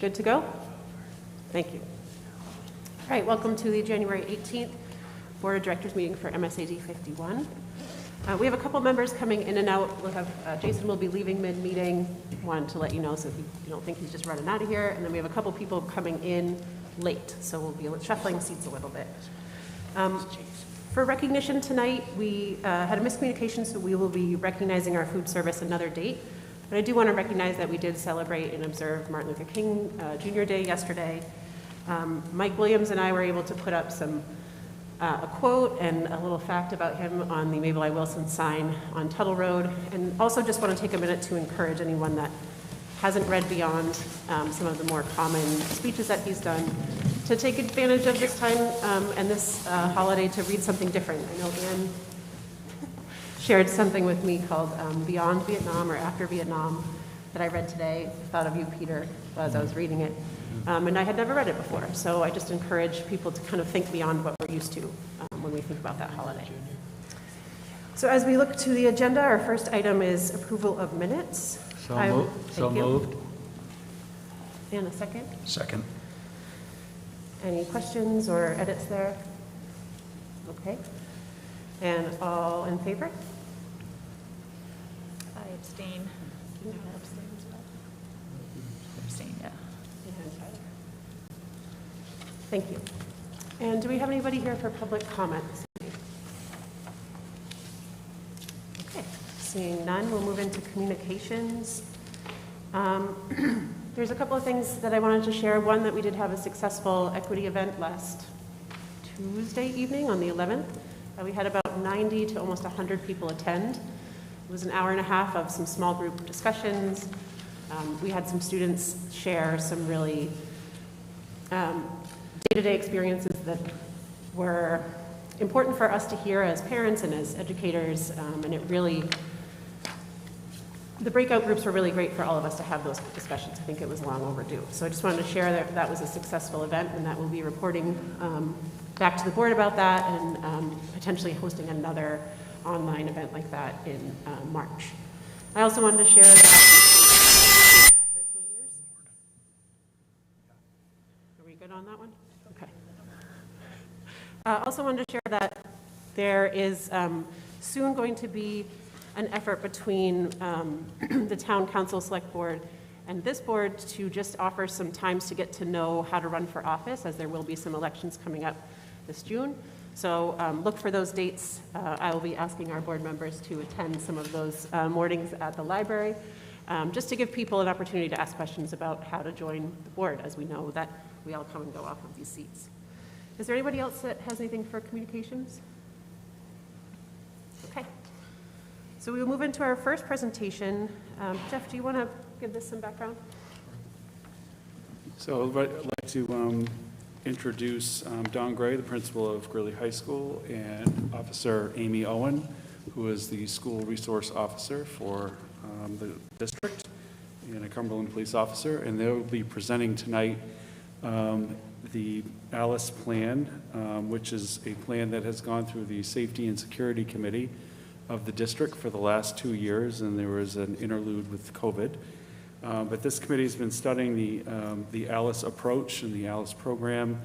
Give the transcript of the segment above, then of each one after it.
Good to go? Thank you. All right, welcome to the January 18th Board of Directors meeting for MSAD 51. We have a couple members coming in and out. We'll have Jason will be leaving mid-meeting. Wanted to let you know so you don't think he's just running out of here. And then we have a couple people coming in late, so we'll be shuffling seats a little bit. For recognition tonight, we had a miscommunication, so we will be recognizing our food service another date. But I do want to recognize that we did celebrate and observe Martin Luther King Jr. Day yesterday. Mike Williams and I were able to put up a quote and a little fact about him on the Mabel I. Wilson sign on Tuttle Road. And also just want to take a minute to encourage anyone that hasn't read beyond some of the more common speeches that he's done to take advantage of this time and this holiday to read something different. I know Anne shared something with me called Beyond Vietnam or After Vietnam that I read today. I thought of you, Peter, as I was reading it. And I had never read it before, so I just encourage people to kind of think beyond what we're used to when we think about that holiday. So as we look to the agenda, our first item is approval of minutes. So moved. And a second? Second. Any questions or edits there? Okay. And all in favor? I abstain. You know, abstain as well. Abstain, yeah. And Tyler. Thank you. And do we have anybody here for public comment this evening? Okay, seeing none, we'll move into communications. There's a couple of things that I wanted to share. One, that we did have a successful equity event last Tuesday evening on the 11th. We had about 90 to almost 100 people attend. It was an hour and a half of some small group discussions. We had some students share some really day-to-day experiences that were important for us to hear as parents and as educators, and it really, the breakout groups were really great for all of us to have those discussions. I think it was long overdue. So I just wanted to share that that was a successful event and that we'll be reporting back to the board about that and potentially hosting another online event like that in March. I also wanted to share that, that hurts my ears. Are we good on that one? Okay. I also wanted to share that there is soon going to be an effort between the town council, select board, and this board to just offer some times to get to know how to run for office, as there will be some elections coming up this June. So look for those dates. I will be asking our board members to attend some of those mornings at the library, just to give people an opportunity to ask questions about how to join the board, as we know that we all come and go off of these seats. Is there anybody else that has anything for communications? Okay. So we will move into our first presentation. Jeff, do you want to give this some background? So I'd like to introduce Don Gray, the principal of Greely High School, and Officer Amy Owen, who is the school resource officer for the district and a Cumberland police officer. And they will be presenting tonight the ALICE plan, which is a plan that has gone through the Safety and Security Committee of the district for the last 2 years, and there was an interlude with COVID. But this committee has been studying the ALICE approach and the ALICE program,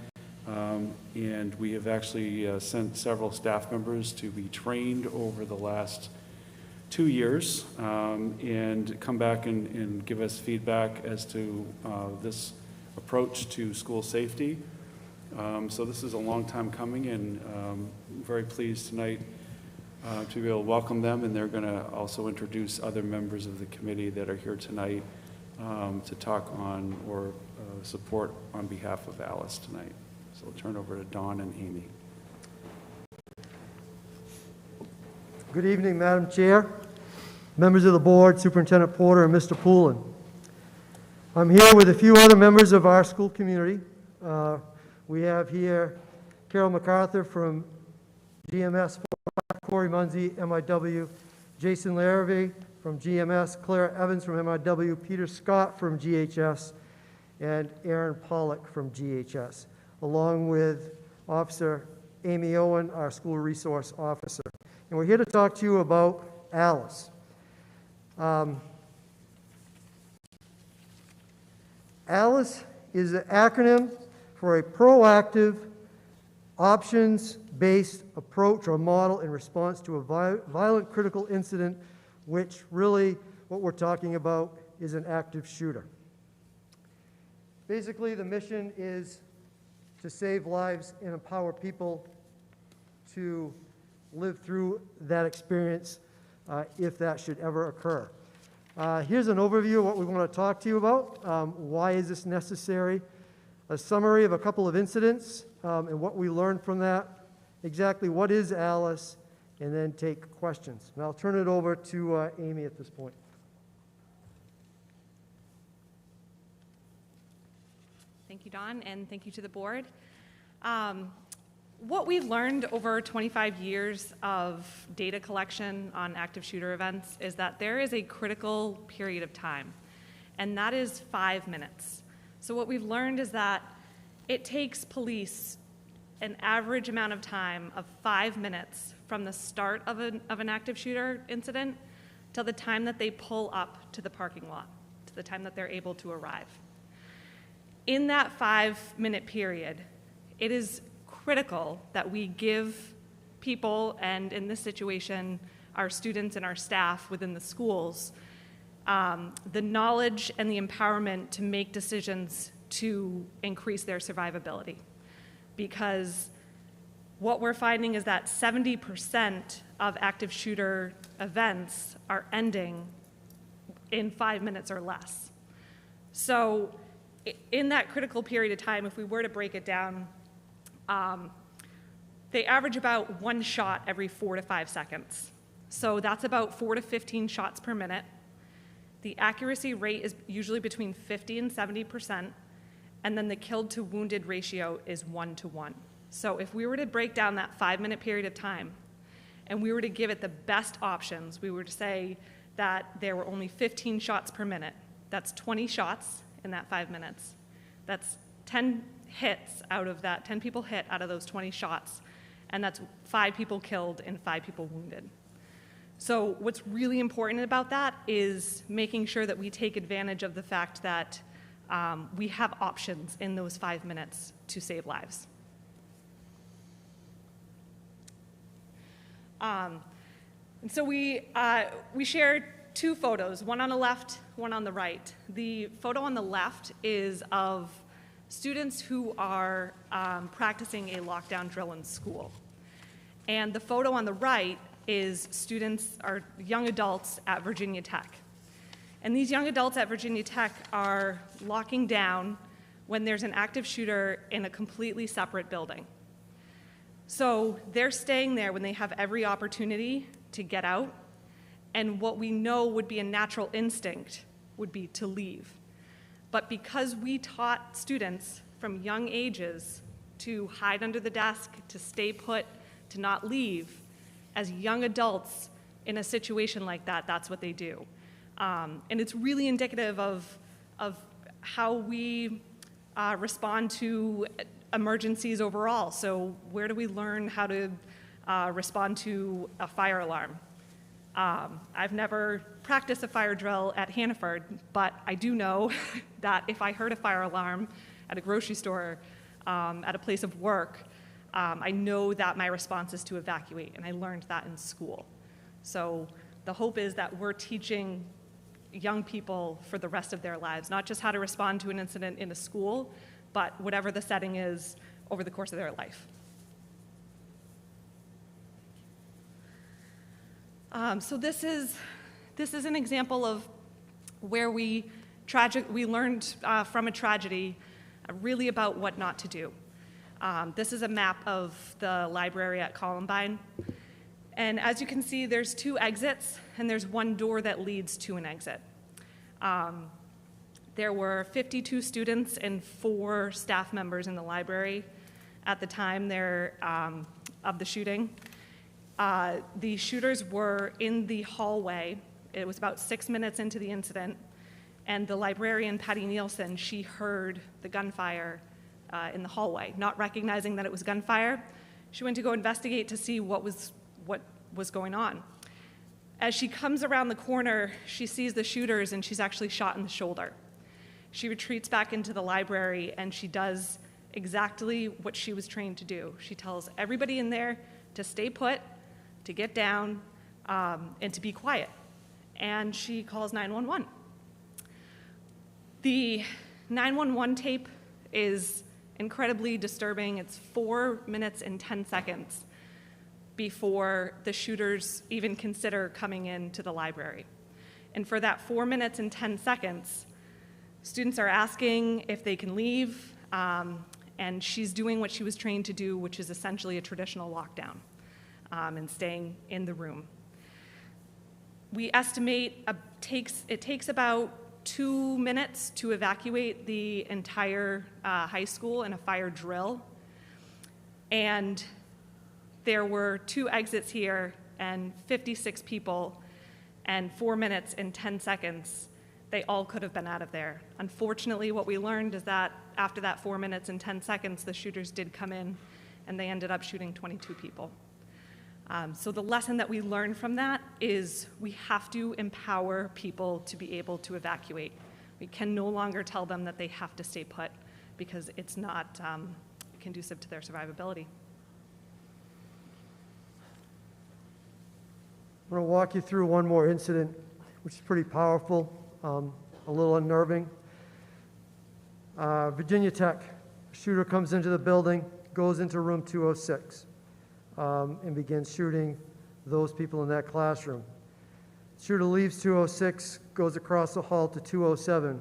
and we have actually sent several staff members to be trained over the last 2 years and come back and give us feedback as to this approach to school safety. So this is a long time coming, and I'm very pleased tonight to be able to welcome them, and they're going to also introduce other members of the committee that are here tonight to talk on or support on behalf of ALICE tonight. So I'll turn over to Dawn and Amy. Good evening, Madam Chair, members of the board, Superintendent Porter, and Mr. Poulin. I'm here with a few other members of our school community. We have here Carol MacArthur from GMS, Corey Munzie, MIW, Jason Larrabee from GMS, Claire Evans from MIW, Peter Scott from GHS, and Aaron Pollock from GHS, along with Officer Amy Owen, our school resource officer. And we're here to talk to you about ALICE. ALICE is an acronym for a proactive, options-based approach or model in response to a violent critical incident, which really what we're talking about is an active shooter. Basically, the mission is to save lives and empower people to live through that experience if that should ever occur. Here's an overview of what we want to talk to you about. Why is this necessary? A summary of a couple of incidents and what we learned from that. Exactly what is ALICE, and then take questions. And I'll turn it over to Amy at this point. Thank you, Don, and thank you to the board. What we've learned over 25 years of data collection on active shooter events is that there is a critical period of time, and that is 5 minutes. So what we've learned is that it takes police an average amount of time of 5 minutes from the start of an active shooter incident till the time that they pull up to the parking lot, to the time that they're able to arrive. In that 5-minute period, it is critical that we give people, and in this situation, our students and our staff within the schools, the knowledge and the empowerment to make decisions to increase their survivability. Because what we're finding is that 70% of active shooter events are ending in 5 minutes or less. So in that critical period of time, if we were to break it down, they average about 1 shot every 4 to 5 seconds. So that's about 4 to 15 shots per minute. The accuracy rate is usually between 50 and 70%, and then the killed to wounded ratio is 1 to 1. So if we were to break down that 5-minute period of time, and we were to give it the best options, we were to say that there were only 15 shots per minute. That's 20 shots in that 5 minutes. That's 10 hits out of that, 10 people hit out of those 20 shots, and that's 5 people killed and 5 people wounded. So what's really important about that is making sure that we take advantage of the fact that we have options in those 5 minutes to save lives. And so we shared 2 photos, one on the left, one on the right. The photo on the left is of students who are practicing a lockdown drill in school. And the photo on the right is students or young adults at Virginia Tech. And these young adults at Virginia Tech are locking down when there's an active shooter in a completely separate building. So they're staying there when they have every opportunity to get out, and what we know would be a natural instinct would be to leave. But because we taught students from young ages to hide under the desk, to stay put, to not leave, as young adults in a situation like that, that's what they do. And it's really indicative of how we respond to emergencies overall. So where do we learn how to respond to a fire alarm? I've never practiced a fire drill at Hannaford, but I do know that if I heard a fire alarm at a grocery store, at a place of work, I know that my response is to evacuate, and I learned that in school. So the hope is that we're teaching young people for the rest of their lives, not just how to respond to an incident in a school, but whatever the setting is over the course of their life. So this is an example of where we learned from a tragedy really about what not to do. This is a map of the library at Columbine. And as you can see, there's 2 exits, and there's 1 door that leads to an exit. There were 52 students and 4 staff members in the library at the time of the shooting. The shooters were in the hallway. It was about 6 minutes into the incident, and the librarian, Patty Nielsen, she heard the gunfire in the hallway. Not recognizing that it was gunfire, she went to go investigate to see what was going on. As she comes around the corner, she sees the shooters, and she's actually shot in the shoulder. She retreats back into the library and she does exactly what she was trained to do. She tells everybody in there to stay put, to get down, and to be quiet. And she calls 911. The 911 tape is incredibly disturbing. It's 4 minutes and 10 seconds before the shooters even consider coming into the library. And for that 4 minutes and 10 seconds, students are asking if they can leave, and she's doing what she was trained to do, which is essentially a traditional lockdown, and staying in the room. We estimate it takes about 2 minutes to evacuate the entire high school in a fire drill. And there were 2 exits here and 56 people, and 4 minutes and 10 seconds, they all could have been out of there. Unfortunately, what we learned is that after that 4 minutes and 10 seconds, the shooters did come in and they ended up shooting 22 people. So the lesson that we learned from that is we have to empower people to be able to evacuate. We can no longer tell them that they have to stay put because it's not conducive to their survivability. I'm going to walk you through one more incident, which is pretty powerful, a little unnerving. Virginia Tech, a shooter comes into the building, goes into room 206, and begins shooting those people in that classroom. Shooter leaves 206, goes across the hall to 207,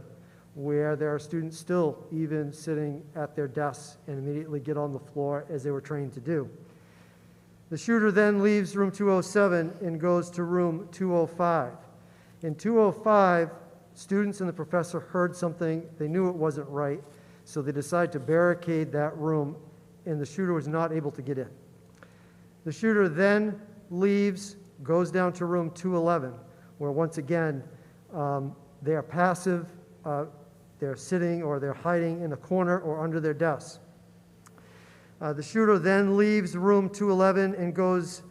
where there are students still even sitting at their desks and immediately get on the floor as they were trained to do. The shooter then leaves room 207 and goes to room 205. In 205, students and the professor heard something. They knew it wasn't right, so they decided to barricade that room, and the shooter was not able to get in. The shooter then leaves, goes down to room 211, where once again, they are passive, they're sitting or they're hiding in a corner or under their desks. The shooter then leaves room 211 and goes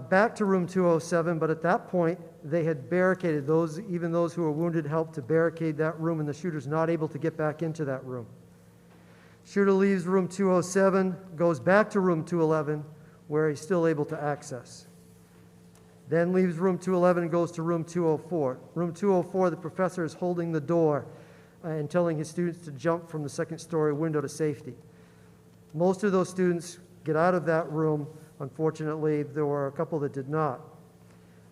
back to room 207, but at that point, they had barricaded even those who were wounded helped to barricade that room, and the shooter's not able to get back into that room. Shooter leaves room 207, goes back to room 211, where he's still able to access. Then leaves room 211 and goes to room 204. Room 204, the professor is holding the door and telling his students to jump from the second-story window to safety. Most of those students get out of that room. Unfortunately, there were a couple that did not.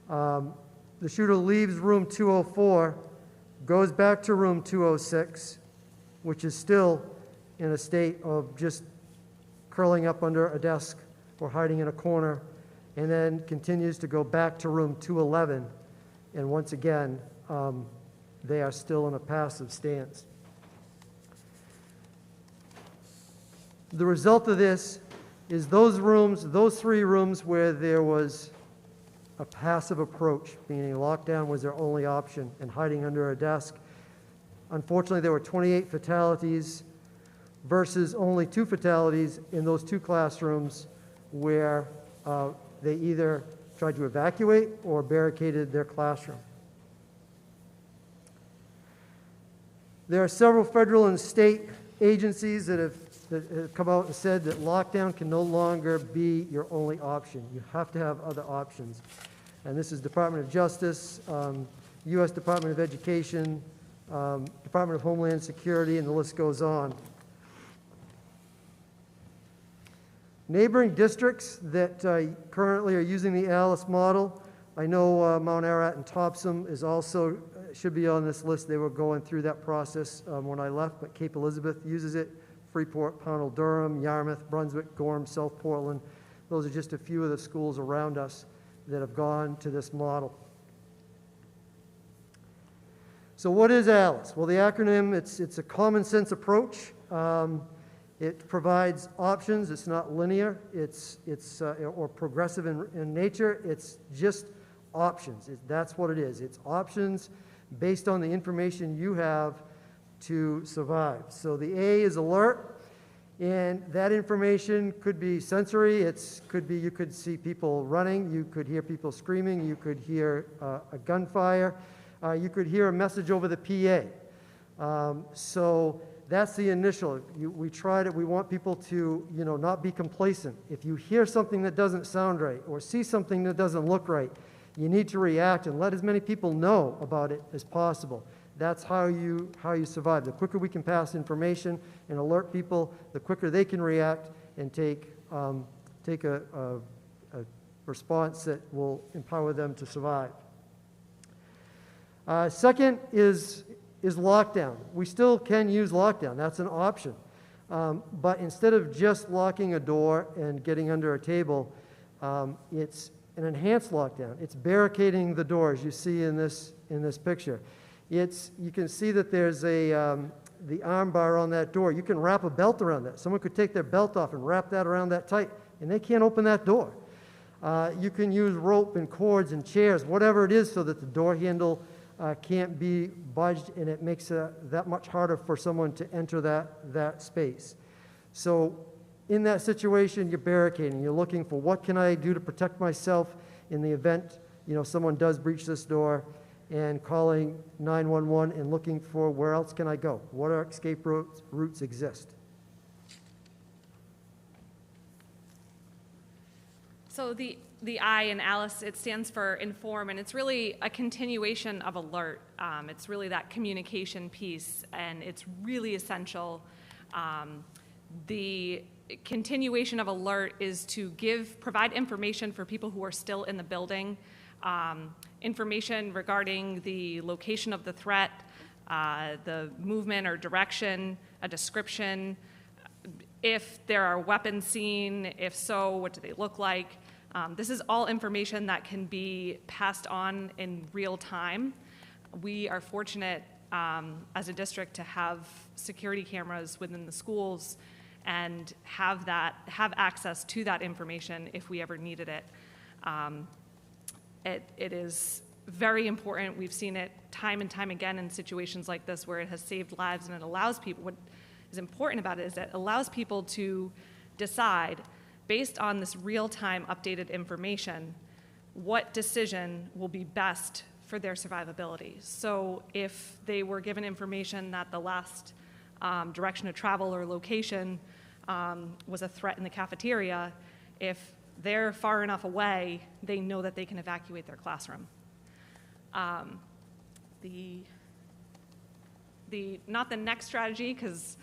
The shooter leaves room 204, goes back to room 206, which is still in a state of just curling up under a desk or hiding in a corner, and then continues to go back to room 211. And once again, they are still in a passive stance. The result of this is those 3 rooms where there was a passive approach, meaning lockdown was their only option, and hiding under a desk. Unfortunately, there were 28 fatalities versus only 2 fatalities in those 2 classrooms where they either tried to evacuate or barricaded their classroom. There are several federal and state agencies that have come out and said that lockdown can no longer be your only option. You have to have other options. And this is Department of Justice, U.S. Department of Education, Department of Homeland Security, and the list goes on. Neighboring districts that currently are using the Alice model, I know Mount Ararat and Topsom is also should be on this list. They were going through that process when I left, but Cape Elizabeth uses it. Freeport, Pownell, Durham, Yarmouth, Brunswick, Gorham, South Portland. Those are just a few of the schools around us that have gone to this model. So what is ALICE? Well, the acronym, it's a common sense approach. It provides options. It's not linear. It's or progressive in nature. It's just options. That's what it is. It's options based on the information you have to survive. So the A is alert, and that information could be sensory. You could see people running, you could hear people screaming, you could hear a gunfire, you could hear a message over the PA. So that's the initial. We tried it. We want people to, not be complacent. If you hear something that doesn't sound right or see something that doesn't look right, you need to react and let as many people know about it as possible. That's how you survive. The quicker we can pass information and alert people, the quicker they can react and take a response that will empower them to survive. Second is lockdown. We still can use lockdown. That's an option. But instead of just locking a door and getting under a table, it's an enhanced lockdown. It's barricading the doors you see in this picture. You can see that there's the arm bar on that door. You can wrap a belt around that. Someone could take their belt off and wrap that around that tight, and they can't open that door. You can use rope and cords and chairs, whatever it is, so that the door handle can't be budged, and it makes it that much harder for someone to enter that space. So in that situation, you're barricading. You're looking for what can I do to protect myself in the event someone does breach this door, and calling 911 and looking for where else can I go? What are escape routes exist? So the I in Alice, it stands for inform, and it's really a continuation of alert. It's really that communication piece, and it's really essential. The continuation of alert is to provide information for people who are still in the building, information regarding the location of the threat, the movement or direction, a description, if there are weapons seen, if so, what do they look like? This is all information that can be passed on in real time. We are fortunate as a district to have security cameras within the schools and have access to that information if we ever needed it. It is very important. We've seen it time and time again in situations like this where it has saved lives, and it allows people, what is important about it is that it allows people to decide, based on this real-time updated information, what decision will be best for their survivability. So if they were given information that the last direction of travel or location was a threat in the cafeteria, if they're far enough away, they know that they can evacuate their classroom. Not the next strategy, because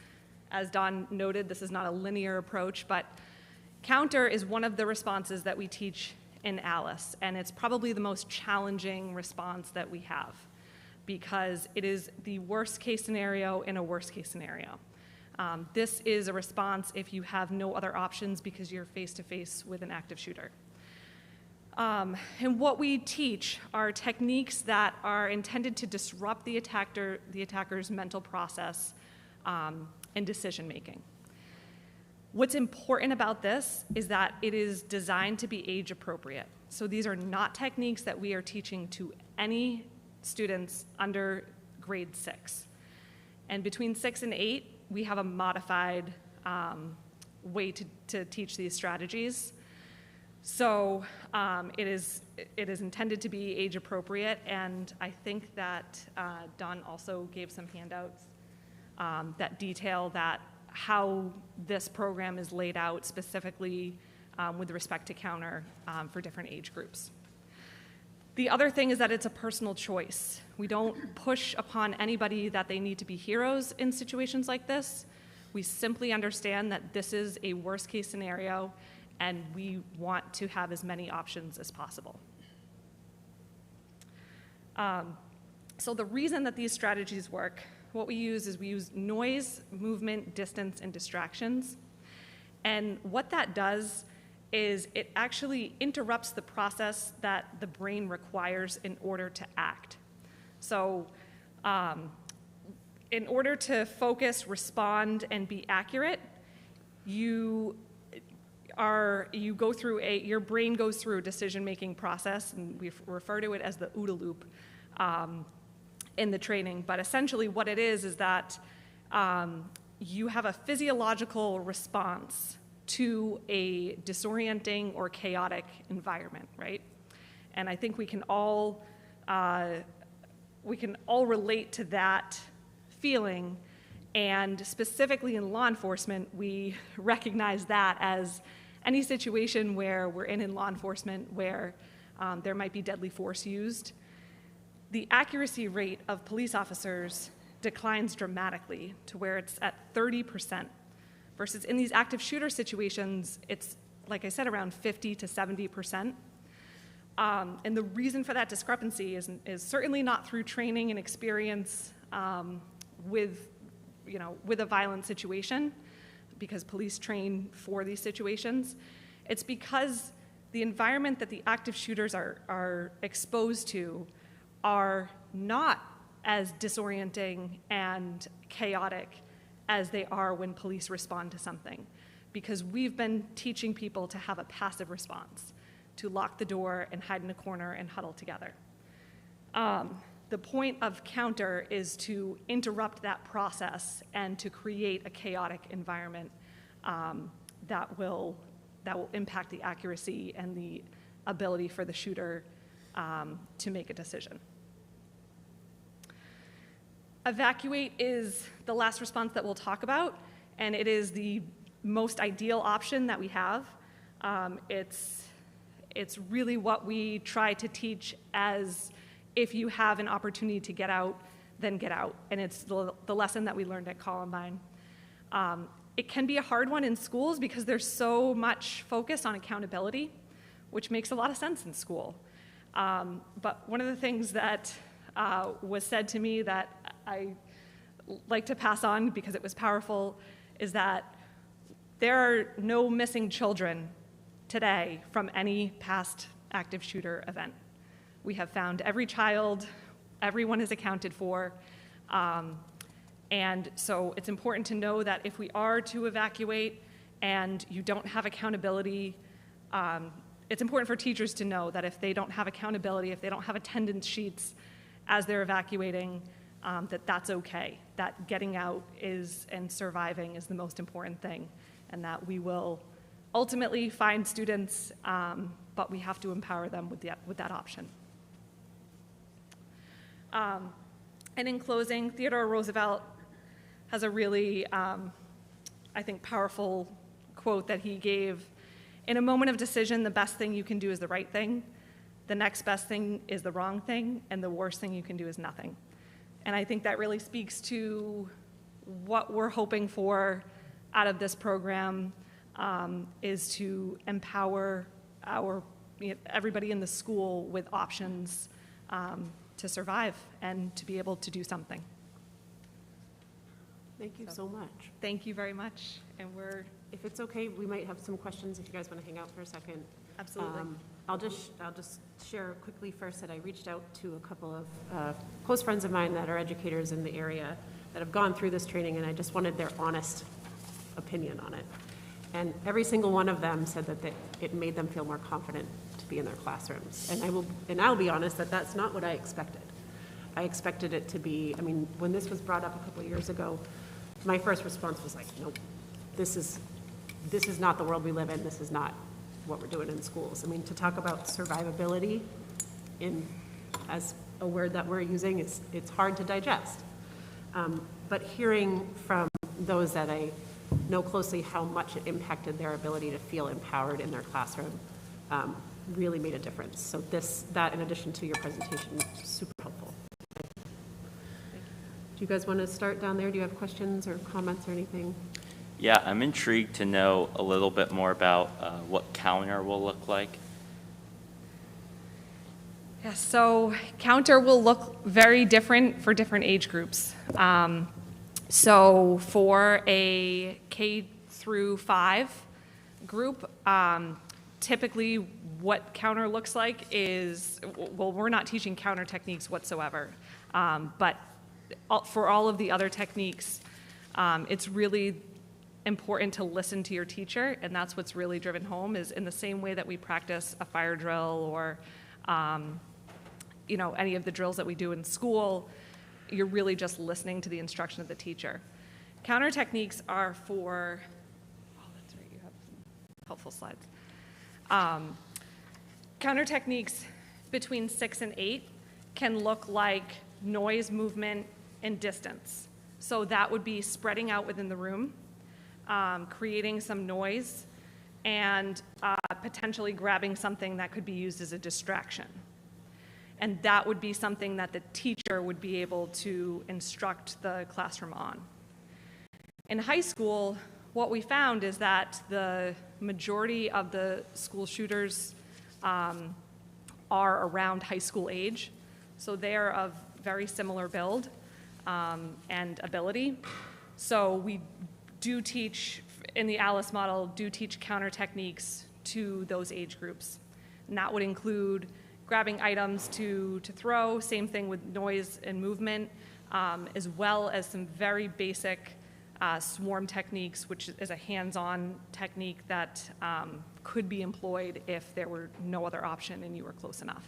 as Don noted, this is not a linear approach, but counter is one of the responses that we teach in Alice, and it's probably the most challenging response that we have because it is the worst case scenario in a worst case scenario. This is a response if you have no other options because you're face-to-face with an active shooter. And what we teach are techniques that are intended to disrupt the attacker's mental process and decision-making. What's important about this is that it is designed to be age-appropriate. So these are not techniques that we are teaching to any students under grade 6. And between 6 and 8, we have a modified way to teach these strategies. So it is intended to be age appropriate, and I think that Don also gave some handouts that detail how this program is laid out specifically with respect to counter for different age groups. The other thing is that it's a personal choice. We don't push upon anybody that they need to be heroes in situations like this. We simply understand that this is a worst case scenario, and we want to have as many options as possible. So the reason that these strategies work, what we use is we use noise, movement, distance, and distractions. And what that does is it actually interrupts the process that the brain requires in order to act. So in order to focus, respond, and be accurate, your brain goes through a decision-making process, and we refer to it as the Ooda Loop in the training. But essentially what it is that you have a physiological response to a disorienting or chaotic environment, right? And I think we can all relate to that feeling. And specifically in law enforcement, we recognize that as any situation where we're in law enforcement where there might be deadly force used, the accuracy rate of police officers declines dramatically to where it's at 30%, versus in these active shooter situations, it's, like I said, around 50 to 70%. And the reason for that discrepancy is certainly not through training and experience with a violent situation, because police train for these situations. It's because the environment that the active shooters are exposed to are not as disorienting and chaotic as they are when police respond to something, because we've been teaching people to have a passive response, to lock the door and hide in a corner and huddle together. The point of counter is to interrupt that process and to create a chaotic environment that will impact the accuracy and the ability for the shooter to make a decision. Evacuate is the last response that we'll talk about, and it is the most ideal option that we have. It's really what we try to teach as, if you have an opportunity to get out, then get out. And it's the lesson that we learned at Columbine. It can be a hard one in schools because there's so much focus on accountability, which makes a lot of sense in school. But one of the things that was said to me that I like to pass on because it was powerful is that there are no missing children today from any past active shooter event. We have found every child, everyone is accounted for, and so it's important to know that if we are to evacuate and you don't have accountability, it's important for teachers to know that if they don't have accountability, if they don't have attendance sheets as they're evacuating, that's okay, that getting out and surviving is the most important thing, and that we will ultimately find students, but we have to empower them with that option. And in closing, Theodore Roosevelt has a really, I think, powerful quote that he gave. In a moment of decision, the best thing you can do is the right thing. The next best thing is the wrong thing, and the worst thing you can do is nothing. And I think that really speaks to what we're hoping for out of this program, is to empower everybody in the school with options to survive and to be able to do something. Thank you so much. Thank you very much. And If it's okay, we might have some questions if you guys want to hang out for a second. absolutely. I'll just share quickly first that I reached out to a couple of close friends of mine that are educators in the area that have gone through this training, and I just wanted their honest opinion on it. And every single one of them said that it made them feel more confident to be in their classrooms. And I'll be honest that that's not what I expected. I expected it to be, I mean, when this was brought up a couple of years ago, my first response was like, nope, this is not the world we live in. This is not what we're doing in schools. I mean, to talk about survivability as a word that we're using, it's hard to digest. But hearing from those that I know closely how much it impacted their ability to feel empowered in their classroom really made a difference. So that in addition to your presentation, super helpful. Do you guys want to start down there? Do you have questions or comments or anything? Yeah, I'm intrigued to know a little bit more about what counter will look like. Yeah, so counter will look very different for different age groups. So for a K through 5 group, typically what counter looks like is, well, we're not teaching counter techniques whatsoever, but for all of the other techniques, it's really important to listen to your teacher, and that's what's really driven home, is in the same way that we practice a fire drill or any of the drills that we do in school, you're really just listening to the instruction of the teacher. Counter techniques are for, that's right, you have some helpful slides. Counter techniques between 6 and 8 can look like noise, movement, and distance. So that would be spreading out within the room, creating some noise, and potentially grabbing something that could be used as a distraction. And that would be something that the teacher would be able to instruct the classroom on. In high school, what we found is that the majority of the school shooters are around high school age, so they are of very similar build and ability. So we do teach, in the Alice model, do teach counter techniques to those age groups. And that would include grabbing items to throw, same thing with noise and movement, as well as some very basic swarm techniques, which is a hands-on technique that could be employed if there were no other option and you were close enough.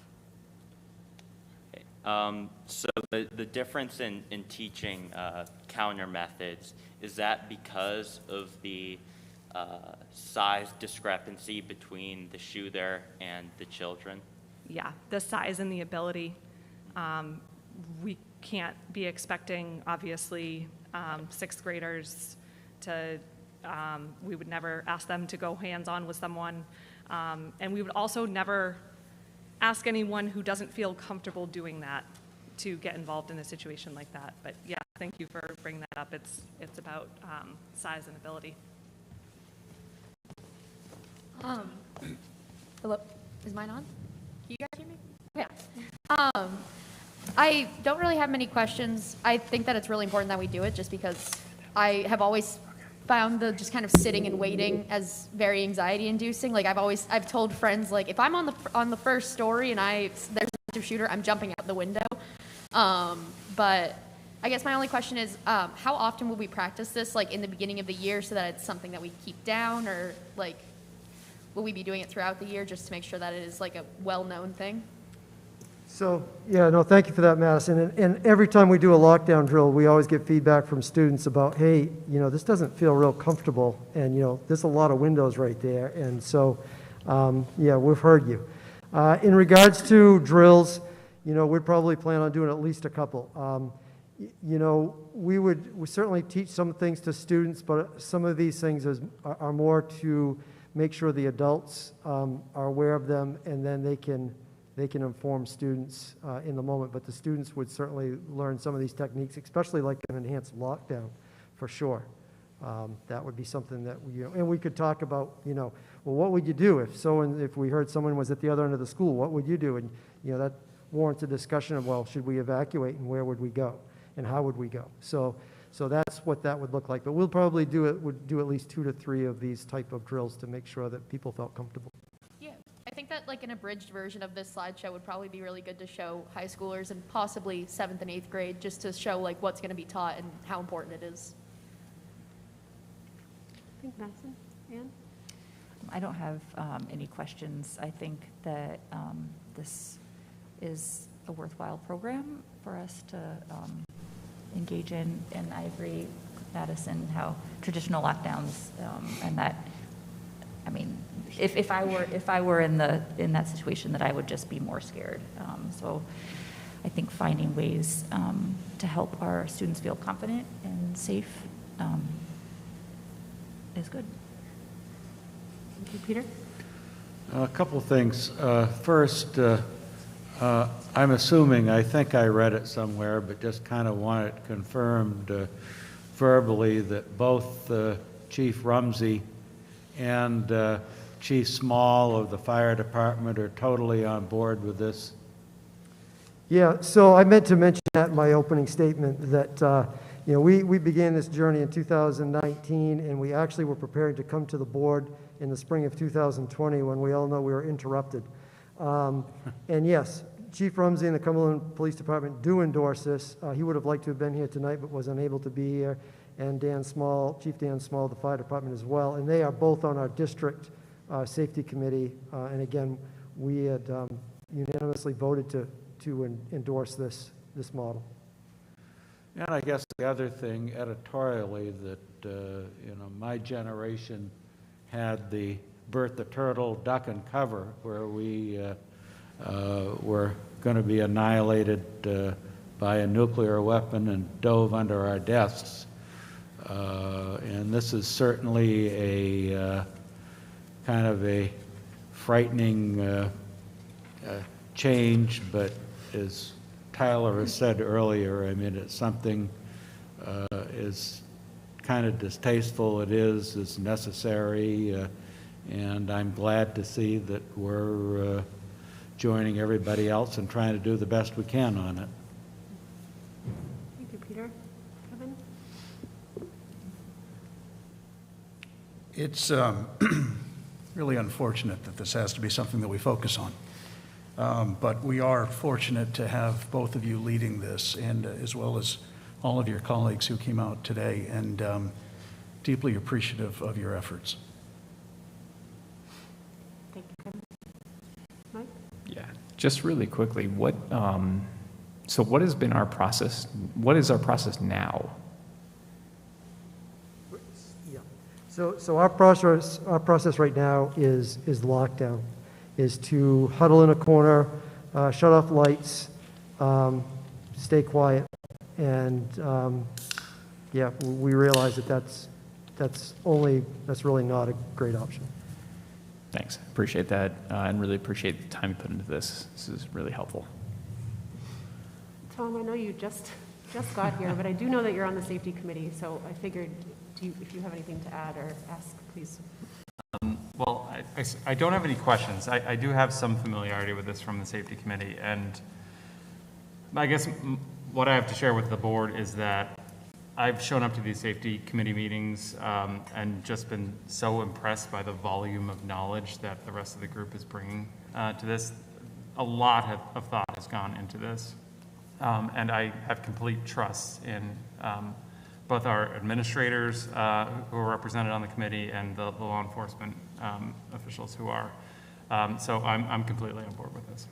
So the difference in teaching counter methods, is that because of the size discrepancy between the shooter and the children? Yeah, the size and the ability. We can't be expecting, obviously, sixth graders to, we would never ask them to go hands-on with someone. And we would also never ask anyone who doesn't feel comfortable doing that to get involved in a situation like that. But yeah, thank you for bringing that up. It's about size and ability. Hello, is mine on? Can you guys hear me? Yeah. I don't really have many questions. I think that it's really important that we do it just because I have always found the just kind of sitting and waiting as very anxiety inducing. Like I've told friends, like if I'm on the first story and there's an active shooter, I'm jumping out the window. But I guess my only question is, how often will we practice this, like in the beginning of the year, so that it's something that we keep down, or like will we be doing it throughout the year just to make sure that it is like a well-known thing? So, yeah, no, thank you for that, Madison. And every time we do a lockdown drill, we always get feedback from students about, hey, this doesn't feel real comfortable, and, there's a lot of windows right there. And so, yeah, we've heard you. In regards to drills, we'd probably plan on doing at least a couple. We certainly teach some things to students, but some of these things are more to make sure the adults are aware of them, and then they can inform students in the moment. But the students would certainly learn some of these techniques, especially like an enhanced lockdown, for sure. That would be something that and we could talk about, well, what would you do if we heard someone was at the other end of the school? What would you do? And that warrants a discussion of, well, should we evacuate, and where would we go, and how would we go? So that's what that would look like. But we'll probably do at least 2 to 3 of these type of drills to make sure that people felt comfortable. Yeah, I think that like an abridged version of this slideshow would probably be really good to show high schoolers and possibly 7th and 8th grade, just to show like what's going to be taught and how important it is. I think Madison, Ann? I don't have any questions. I think that this is a worthwhile program for us to engage in, and I agree with Madison how traditional lockdowns and that, I mean, if I were in that situation, that I would just be more scared. So I think finding ways to help our students feel confident and safe is good. Thank you, Peter. A couple of things. First, I'm assuming, I think I read it somewhere, but just kind of want it confirmed verbally, that both Chief Rumsey and Chief Small of the fire department are totally on board with this. Yeah, so I meant to mention that in my opening statement, that we began this journey in 2019, and we actually were preparing to come to the board in the spring of 2020, when we all know we were interrupted. And yes, Chief Rumsey and the Cumberland Police Department do endorse this. He would have liked to have been here tonight, but was unable to be here. And Dan Small, Chief Dan Small of the fire department as well. And they are both on our district safety committee. And again, we had unanimously voted to endorse this model. And I guess the other thing editorially that, my generation had the Bert the Turtle duck and cover, where we were going to be annihilated by a nuclear weapon and dove under our desks. And this is certainly a kind of a frightening change, but as Tyler has said earlier, I mean, it's something is kind of distasteful. It's necessary, and I'm glad to see that we're joining everybody else and trying to do the best we can on it. Thank you, Peter. Kevin? It's really unfortunate that this has to be something that we focus on. But we are fortunate to have both of you leading this, and as well as all of your colleagues who came out today, and deeply appreciative of your efforts. Thank you, Kevin. Mike? Yeah, just really quickly, so what has been our process? What is our process now? Yeah. So our process right now is lockdown, is to huddle in a corner, shut off lights, stay quiet, and yeah, we realize that that's really not a great option. Thanks, appreciate that, and really appreciate the time you put into this. This is really helpful. Tom, I know you just got here, but I do know that you're on the safety committee, so I figured if you have anything to add or ask, please. Well, I don't have any questions. I do have some familiarity with this from the safety committee, and I guess what I have to share with the board is that I've shown up to these safety committee meetings and just been so impressed by the volume of knowledge that the rest of the group is bringing to this. A lot of thought has gone into this, and I have complete trust in both our administrators who are represented on the committee and the law enforcement officials who are. So I'm completely on board with this.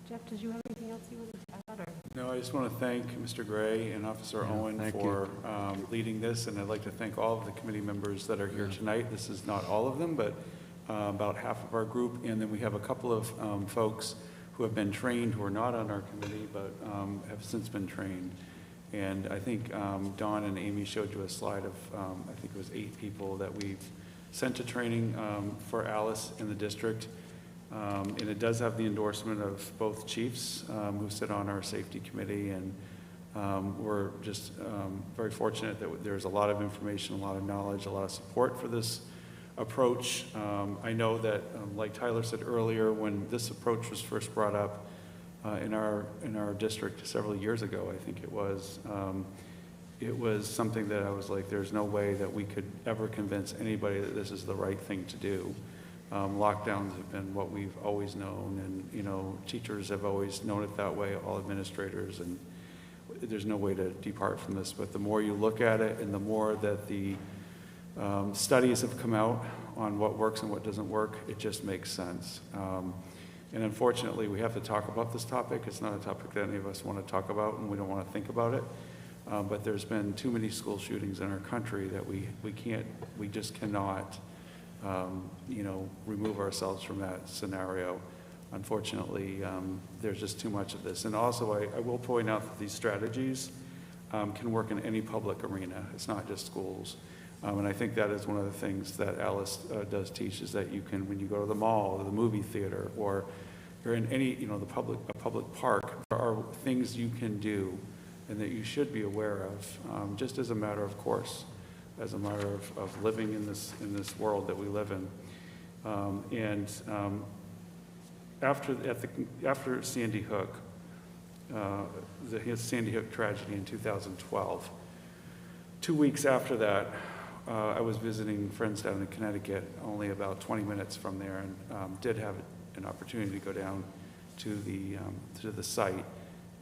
Jeff, did you have anything else you wanted to add? Or? No, I just want to thank Mr. Gray and Officer Owen for leading this, and I'd like to thank all of the committee members that are here tonight. This is not all of them, but about half of our group, and then we have a couple of folks who have been trained who are not on our committee, but have since been trained. And I think Dawn and Amy showed you a slide of, I think it was 8 people that we've sent to training for Alice in the district. And it does have the endorsement of both chiefs who sit on our safety committee, and we're just very fortunate that there's a lot of information, a lot of knowledge, a lot of support for this approach. I know that, like Tyler said earlier, when this approach was first brought up in our district several years ago, I think it was something that I was like, there's no way that we could ever convince anybody that this is the right thing to do. Lockdowns have been what we've always known, and teachers have always known it that way, all administrators, and there's no way to depart from this. But the more you look at it, and the more that the studies have come out on what works and what doesn't work, it just makes sense. And unfortunately, we have to talk about this topic. It's not a topic that any of us want to talk about, and we don't want to think about it. But there's been too many school shootings in our country that we just cannot remove ourselves from that scenario. Unfortunately, there's just too much of this. And also, I will point out that these strategies can work in any public arena. It's not just schools. And I think that is one of the things that Alice does teach, is that you can, when you go to the mall or the movie theater, or you're in any, a public park, there are things you can do and that you should be aware of, just as a matter of course, as a matter of living in this world that we live in. After Sandy Hook, the Sandy Hook tragedy in 2012, 2 weeks after that, I was visiting friends down in Connecticut, only about 20 minutes from there, and did have an opportunity to go down to the site,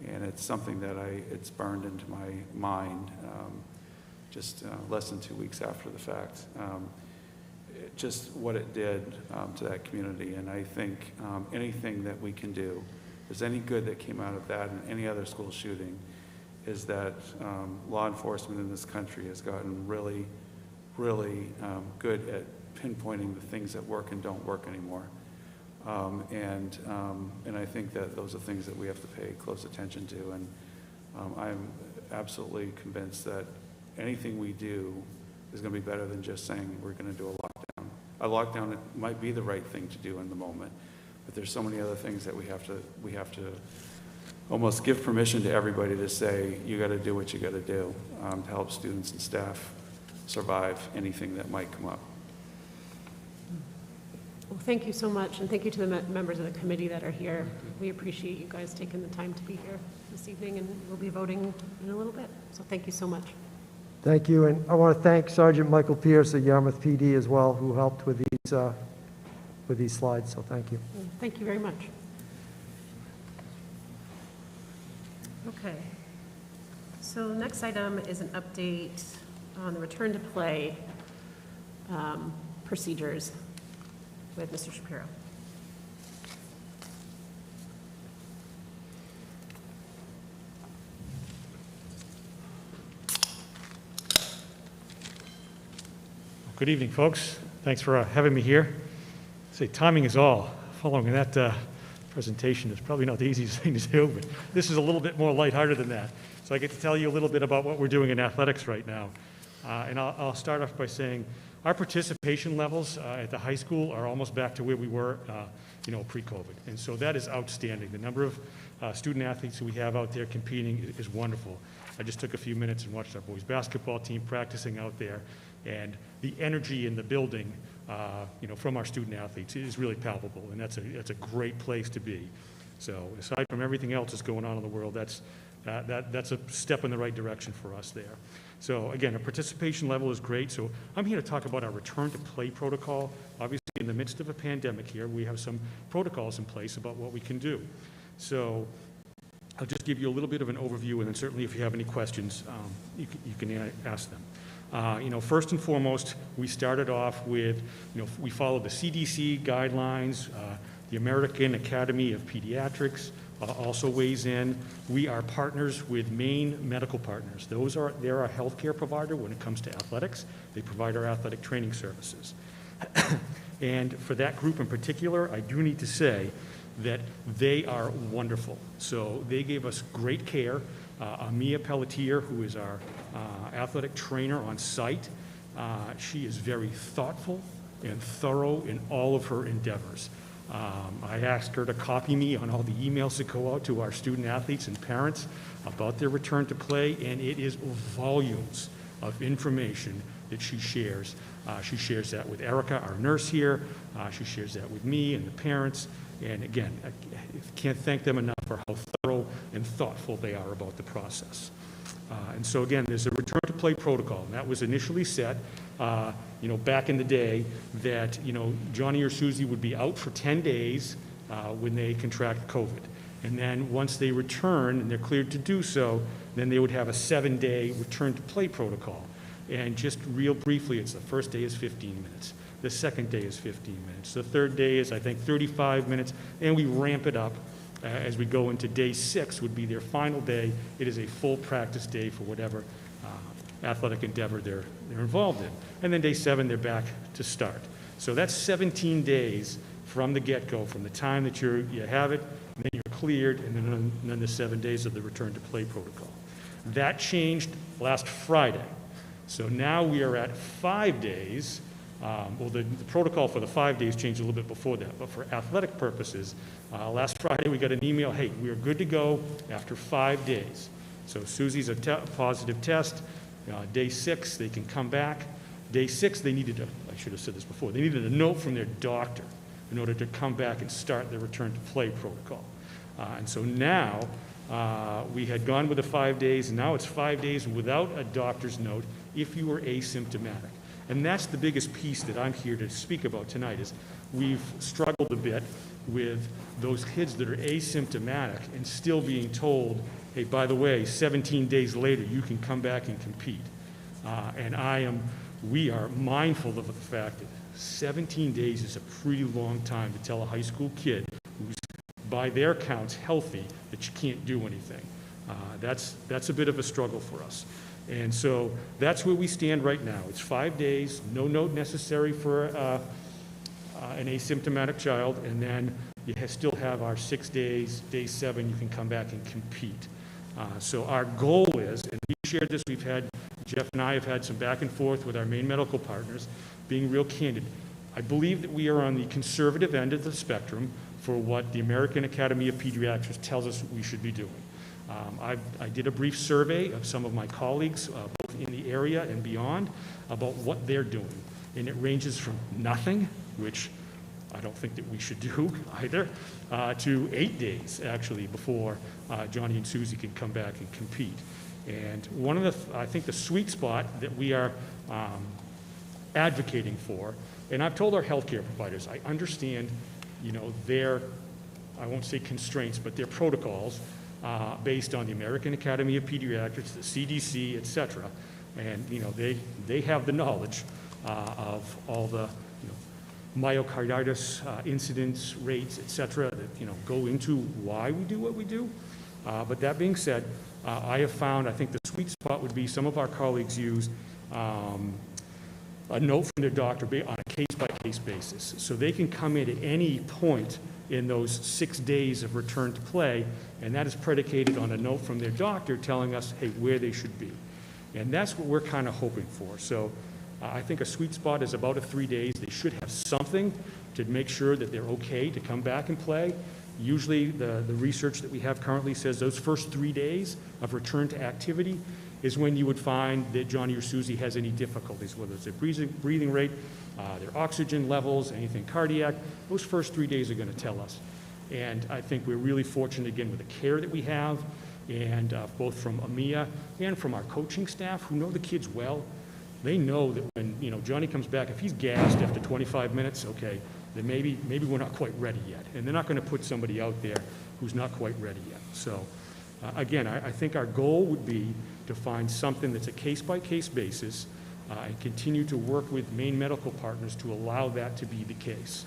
and it's something that it's burned into my mind. Just less than 2 weeks after the fact, just what it did to that community. And I think anything that we can do, if there's any good that came out of that and any other school shooting, is that law enforcement in this country has gotten really, really good at pinpointing the things that work and don't work anymore. And I think that those are things that we have to pay close attention to. And I'm absolutely convinced that anything we do is going to be better than just saying we're going to do a lockdown. A lockdown might be the right thing to do in the moment, but there's so many other things that we have to almost give permission to everybody to say, you got to do what you got to do to help students and staff survive anything that might come up. Well, thank you so much, and thank you to the members of the committee that are here. We appreciate you guys taking the time to be here this evening, and we'll be voting in a little bit. So thank you so much. Thank you, and I want to thank Sergeant Michael Pierce at Yarmouth PD as well, who helped with these slides, so thank you. Thank you very much. Okay. So the next item is an update on the return to play procedures with Mr. Shapiro. Good evening, folks. Thanks for having me here. Say, timing is all. Following that presentation is probably not the easiest thing to do, but this is a little bit more lighthearted than that. So I get to tell you a little bit about what we're doing in athletics right now. And I'll start off by saying our participation levels at the high school are almost back to where we were, pre-COVID. And so that is outstanding. The number of student athletes who we have out there competing is wonderful. I just took a few minutes and watched our boys basketball team practicing out there, and the energy in the building, from our student athletes is really palpable, and that's a great place to be. So aside from everything else that's going on in the world, that's a step in the right direction for us there. So again, our participation level is great. So I'm here to talk about our return to play protocol. Obviously, in the midst of a pandemic here, we have some protocols in place about what we can do. So I'll just give you a little bit of an overview, and then certainly if you have any questions, you can ask them. First and foremost, we started off with, we followed the CDC guidelines, the American Academy of Pediatrics also weighs in. We are partners with Maine Medical Partners. They're our healthcare provider when it comes to athletics. They provide our athletic training services. And for that group in particular, I do need to say that they are wonderful. So they gave us great care. Amia Pelletier, who is our athletic trainer on site, she is very thoughtful and thorough in all of her endeavors. I asked her to copy me on all the emails that go out to our student athletes and parents about their return to play, and it is volumes of information that she shares. She shares that with Erica, our nurse here. She shares that with me and the parents. And again, I can't thank them enough for how thorough and thoughtful they are about the process. And so again, there's a return to play protocol, and that was initially set, back in the day that, Johnny or Susie would be out for 10 days when they contract COVID. And then once they return and they're cleared to do so, then they would have a 7-day return to play protocol. And just real briefly, the first day is 15 minutes. The second day is 15 minutes. The third day is, I think, 35 minutes, and we ramp it up as we go into day 6 would be their final day. It is a full practice day for whatever athletic endeavor they're involved in. And then day 7, they're back to start. So that's 17 days from the get-go, from the time that you have it, and then you're cleared, and then the 7 days of the return to play protocol. That changed last Friday. So now we are at 5 days. The protocol for the 5 days changed a little bit before that, but for athletic purposes, last Friday we got an email, hey, we are good to go after 5 days. So Susie's a positive test. Day 6, they can come back. Day 6, they needed I should have said this before, they needed a note from their doctor in order to come back and start their return to play protocol. And so now, we had gone with the 5 days, and now it's 5 days without a doctor's note if you were asymptomatic. And that's the biggest piece that I'm here to speak about tonight is we've struggled a bit with those kids that are asymptomatic and still being told, hey, by the way, 17 days later, you can come back and compete. We are mindful of the fact that 17 days is a pretty long time to tell a high school kid who's, by their counts, healthy, that you can't do anything. That's a bit of a struggle for us. And so that's where we stand right now. It's 5 days, no note necessary for an asymptomatic child, and then you still have our 6 days, day 7, you can come back and compete. So our goal is, and we shared this, Jeff and I have had some back and forth with our main medical partners, being real candid. I believe that we are on the conservative end of the spectrum for what the American Academy of Pediatrics tells us we should be doing. I did a brief survey of some of my colleagues, both in the area and beyond, about what they're doing. And it ranges from nothing, which I don't think that we should do either, to 8 days, actually, before Johnny and Susie can come back and compete. And one of I think the sweet spot that we are advocating for, and I've told our healthcare providers, I understand, their, I won't say constraints, but their protocols based on the American Academy of Pediatrics, the CDC, et cetera. And, they have the knowledge of all the, myocarditis incidence rates, et cetera, that, go into why we do what we do. But that being said, I have found, I think the sweet spot would be some of our colleagues use a note from their doctor on a case-by-case basis. So they can come in at any point in those 6 days of return to play, and that is predicated on a note from their doctor telling us, hey, where they should be. And that's what we're kind of hoping for. So I think a sweet spot is about 3 days. They should have something to make sure that they're okay to come back and play. Usually the research that we have currently says those first 3 days of return to activity is when you would find that Johnny or Susie has any difficulties, whether it's their breathing rate, their oxygen levels, anything cardiac. Those first 3 days are going to tell us. And I think we're really fortunate, again, with the care that we have, and both from AMIA and from our coaching staff who know the kids well. They know that when, Johnny comes back, if he's gassed after 25 minutes, okay, then maybe we're not quite ready yet. And they're not going to put somebody out there who's not quite ready yet. So, again, I think our goal would be to find something that's a case-by-case basis and continue to work with main medical partners to allow that to be the case.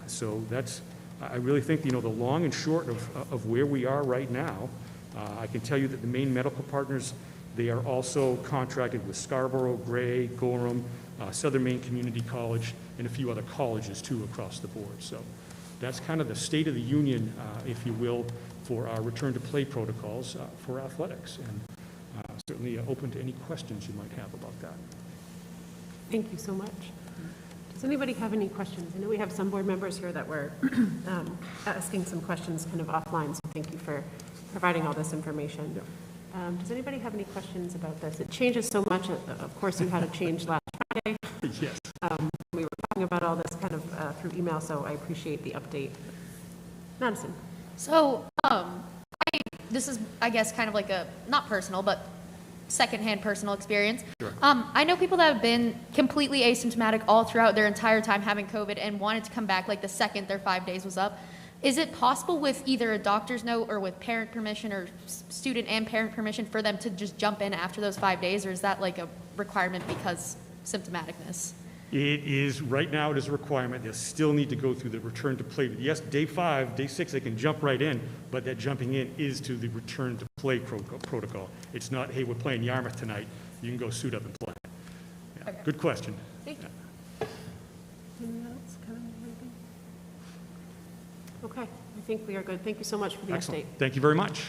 So that's, I really think, the long and short of where we are right now. I can tell you that the main medical partners, they are also contracted with Scarborough, Gray, Gorham, Southern Maine Community College, and a few other colleges too across the board. So that's kind of the state of the union, if you will, for our return to play protocols for athletics. And certainly open to any questions you might have about that. Thank you so much. Does anybody have any questions? I know we have some board members here that were asking some questions kind of offline, so thank you for providing all this information. Yeah. Does anybody have any questions about this? It changes so much. Of course, you had a change last Friday. Yes. We were talking about all this kind of through email, so I appreciate the update. Madison. So, this is, I guess, kind of like a, not personal, but secondhand personal experience. Sure. I know people that have been completely asymptomatic all throughout their entire time having COVID and wanted to come back like the second their 5 days was up. Is it possible with either a doctor's note or with parent permission or student and parent permission for them to just jump in after those 5 days, or is that like a requirement because symptomaticness? It is, right now it is a requirement. They'll still need to go through the return to play. Yes, day 5, day 6, they can jump right in, but that jumping in is to the return to play protocol. It's not, hey, we're playing Yarmouth tonight, you can go suit up and play. Yeah. Okay. Good question. Thank you. Yeah. Anyone else? Kevin, anything? Okay, I think we are good. Thank you so much for the Excellent. update. Thank you very much.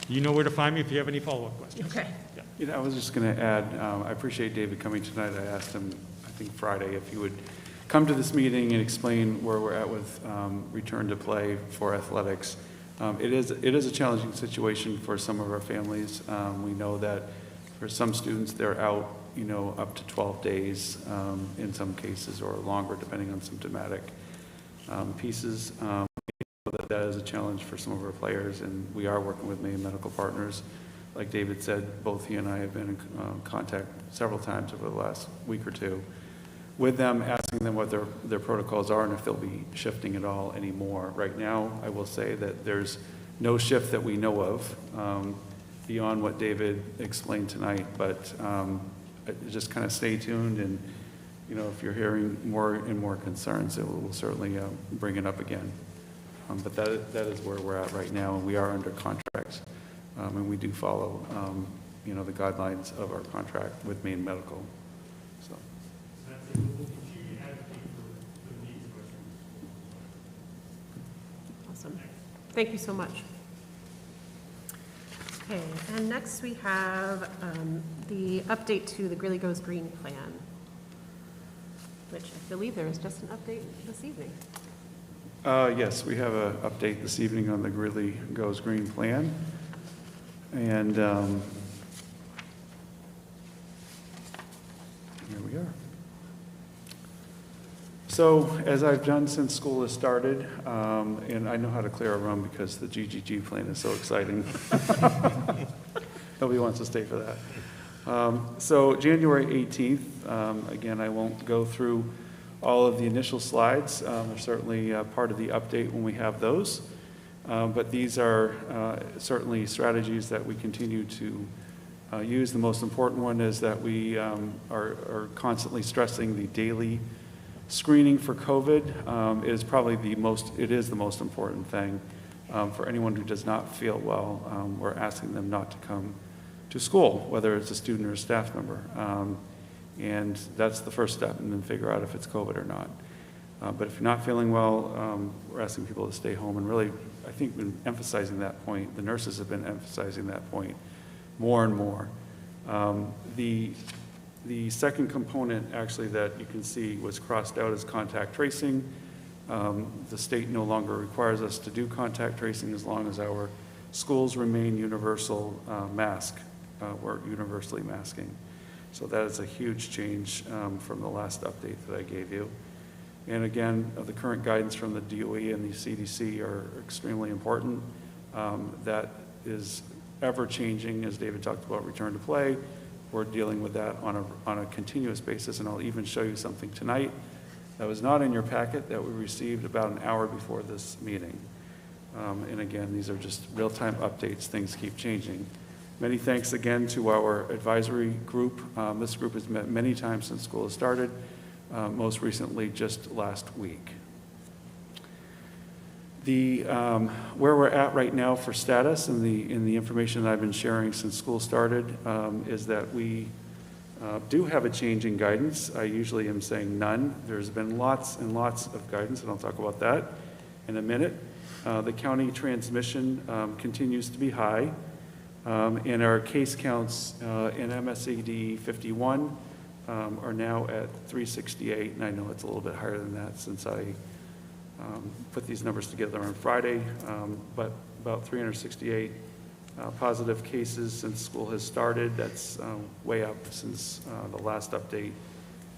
You know where to find me if you have any follow-up questions. Okay. Yeah. I was just going to add, I appreciate David coming tonight. I asked him, I think Friday, if he would come to this meeting and explain where we're at with return to play for athletics. It is a challenging situation for some of our families. We know that for some students, they're out, up to 12 days in some cases, or longer, depending on symptomatic pieces. That is a challenge for some of our players, and we are working with main medical partners. Like David said, both he and I have been in contact several times over the last week or two with them, asking them what their protocols are and if they'll be shifting at all anymore. Right now, I will say that there's no shift that we know of beyond what David explained tonight, but just kind of stay tuned, and if you're hearing more and more concerns, it will certainly bring it up again. But that is where we're at right now, and we are under contract, and we do follow, the guidelines of our contract with Maine Medical. So. Awesome. Thank you so much. Okay, and next we have the update to the Greely Goes Green plan, which I believe there is just an update this evening. Yes, we have an update this evening on the Greely Goes Green plan. And here we are. So, as I've done since school has started, and I know how to clear a room because the GGG plan is so exciting. Nobody wants to stay for that. So, January 18th, again, I won't go through all of the initial slides. They're certainly part of the update when we have those. But these are certainly strategies that we continue to use. The most important one is that we are constantly stressing the daily screening for COVID. Is probably the most important thing for anyone who does not feel well. We're asking them not to come to school, whether it's a student or a staff member. And that's the first step, and then figure out if it's COVID or not. But if you're not feeling well, we're asking people to stay home. And really, I think we've been emphasizing that point. The nurses have been emphasizing that point more and more. The second component, actually, that you can see was crossed out as contact tracing. The state no longer requires us to do contact tracing as long as our schools remain universal mask. We're universally masking. So that is a huge change from the last update that I gave you. And again, the current guidance from the DOE and the CDC are extremely important. That is ever changing, as David talked about return to play. We're dealing with that on a continuous basis, and I'll even show you something tonight that was not in your packet that we received about an hour before this meeting. And again, these are just real-time updates. Things keep changing. Many thanks again to our advisory group. This group has met many times since school has started, most recently just last week. Where we're at right now for status and the information that I've been sharing since school started is that we do have a change in guidance. I usually am saying none. There's been lots and lots of guidance, and I'll talk about that in a minute. The county transmission continues to be high, and our case counts in MSAD 51 are now at 368, and I know it's a little bit higher than that since I put these numbers together on Friday, but about 368 positive cases since school has started. That's way up since the last update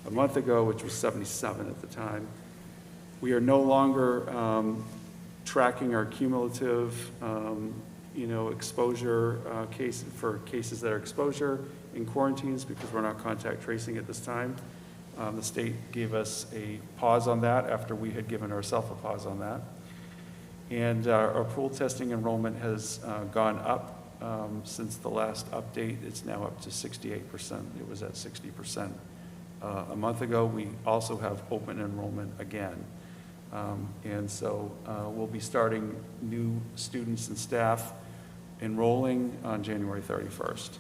a month ago, which was 77 at the time. We are no longer tracking our cumulative exposure for cases that are exposure in quarantines because we're not contact tracing at this time. The state gave us a pause on that after we had given ourselves a pause on that. And our pool testing enrollment has gone up since the last update. It's now up to 68%. It was at 60% a month ago. We also have open enrollment again. And so we'll be starting new students and staff enrolling on January 31st.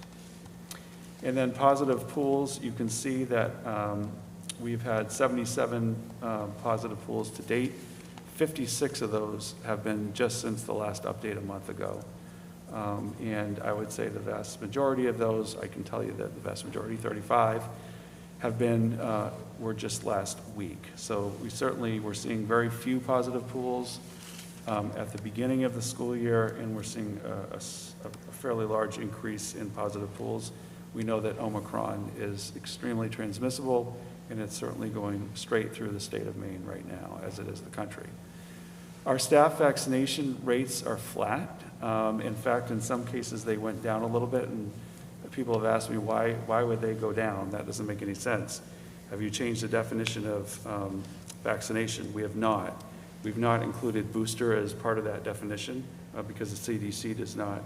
And then positive pools, you can see that we've had 77 positive pools to date. 56 of those have been just since the last update a month ago. And I would say the vast majority of those, I can tell you that the vast majority, 35, have been, were just last week. So we're seeing very few positive pools at the beginning of the school year, and we're seeing a fairly large increase in positive pools. We know that Omicron is extremely transmissible, and it's certainly going straight through the state of Maine right now, as it is the country. Our staff vaccination rates are flat. In fact, in some cases, they went down a little bit, and people have asked me, why would they go down? That doesn't make any sense. Have you changed the definition of vaccination? We have not. We've not included booster as part of that definition because the CDC does not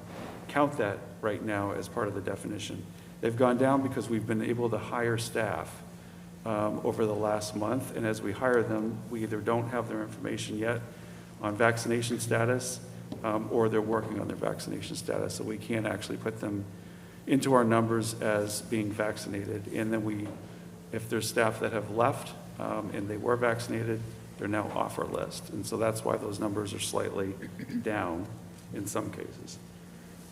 count that right now as part of the definition. They've gone down because we've been able to hire staff over the last month, and as we hire them, we either don't have their information yet on vaccination status or they're working on their vaccination status, so we can't actually put them into our numbers as being vaccinated. And then if there's staff that have left and they were vaccinated, they're now off our list. And so that's why those numbers are slightly down in some cases.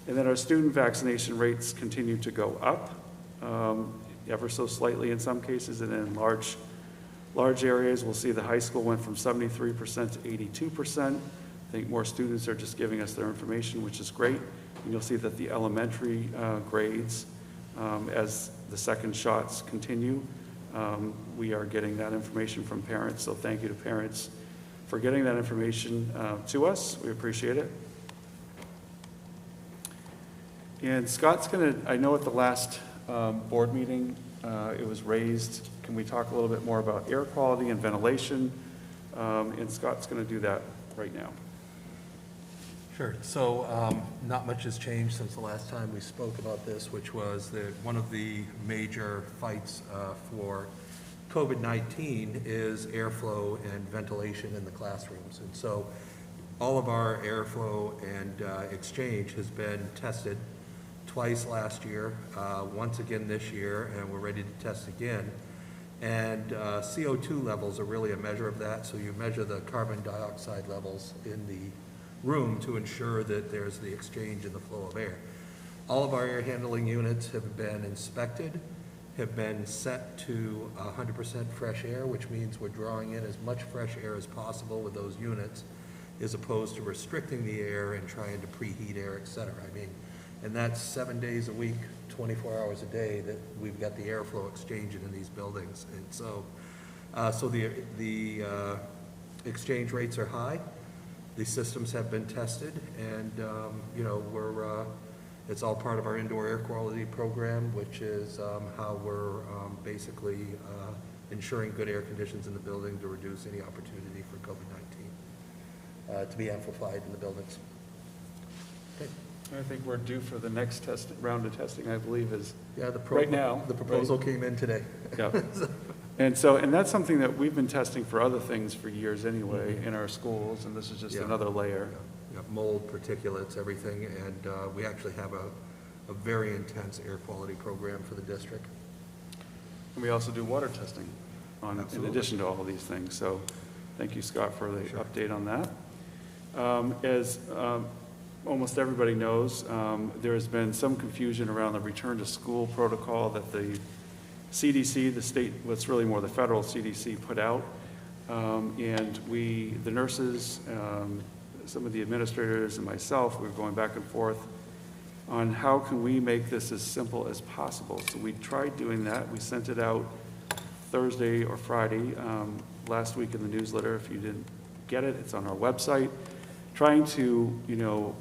And then our student vaccination rates continue to go up, ever so slightly in some cases, and in large areas, we'll see the high school went from 73% to 82%. I think more students are just giving us their information, which is great. And you'll see that the elementary grades, as the second shots continue, we are getting that information from parents. So thank you to parents for getting that information to us. We appreciate it. And Scott's going to, I know at the last board meeting, it was raised, can we talk a little bit more about air quality and ventilation? And Scott's going to do that right now. Sure. So not much has changed since the last time we spoke about this, which was that one of the major fights for COVID-19 is airflow and ventilation in the classrooms. And so all of our airflow and exchange has been tested twice last year, once again this year, and we're ready to test again. And CO2 levels are really a measure of that. So you measure the carbon dioxide levels in the room to ensure that there's the exchange and the flow of air. All of our air handling units have been inspected, have been set to 100% fresh air, which means we're drawing in as much fresh air as possible with those units, as opposed to restricting the air and trying to preheat air, et cetera. I mean, and that's 7 days a week, 24 hours a day that we've got the airflow exchanging in these buildings. And so, the exchange rates are high. The systems have been tested, and you know, it's all part of our indoor air quality program, which is how we're basically ensuring good air conditions in the building to reduce any opportunity for COVID-19 to be amplified in the buildings. Okay. I think we're due for the next round of testing, I believe, is Yeah, right now. The proposal came in today. Yeah. And that's something that we've been testing for other things for years anyway in our schools, and this is just another layer. Yeah, mold, particulates, everything, and we actually have a very intense air quality program for the district. And we also do water testing in addition to all of these things. So thank you, Scott, for the update on that. As almost everybody knows, there has been some confusion around the return to school protocol that the CDC, the state, what's really more the federal CDC put out. And the nurses, some of the administrators and myself, we were going back and forth on how can we make this as simple as possible. So we tried doing that. We sent it out Thursday or Friday last week in the newsletter. If you didn't get it, it's on our website. Trying to,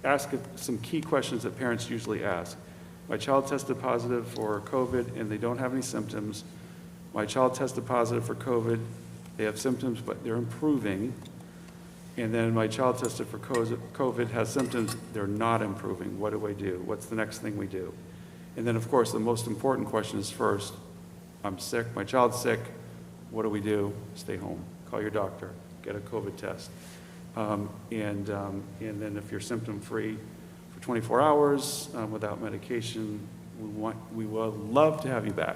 ask some key questions that parents usually ask. My child tested positive for COVID and they don't have any symptoms. My child tested positive for COVID. They have symptoms, but they're improving. And then my child tested for COVID, has symptoms, they're not improving. What do I do? What's the next thing we do? And then, of course, the most important question is first, I'm sick, my child's sick, what do we do? Stay home, call your doctor, get a COVID test. And then if you're symptom-free for 24 hours without medication, we would love to have you back.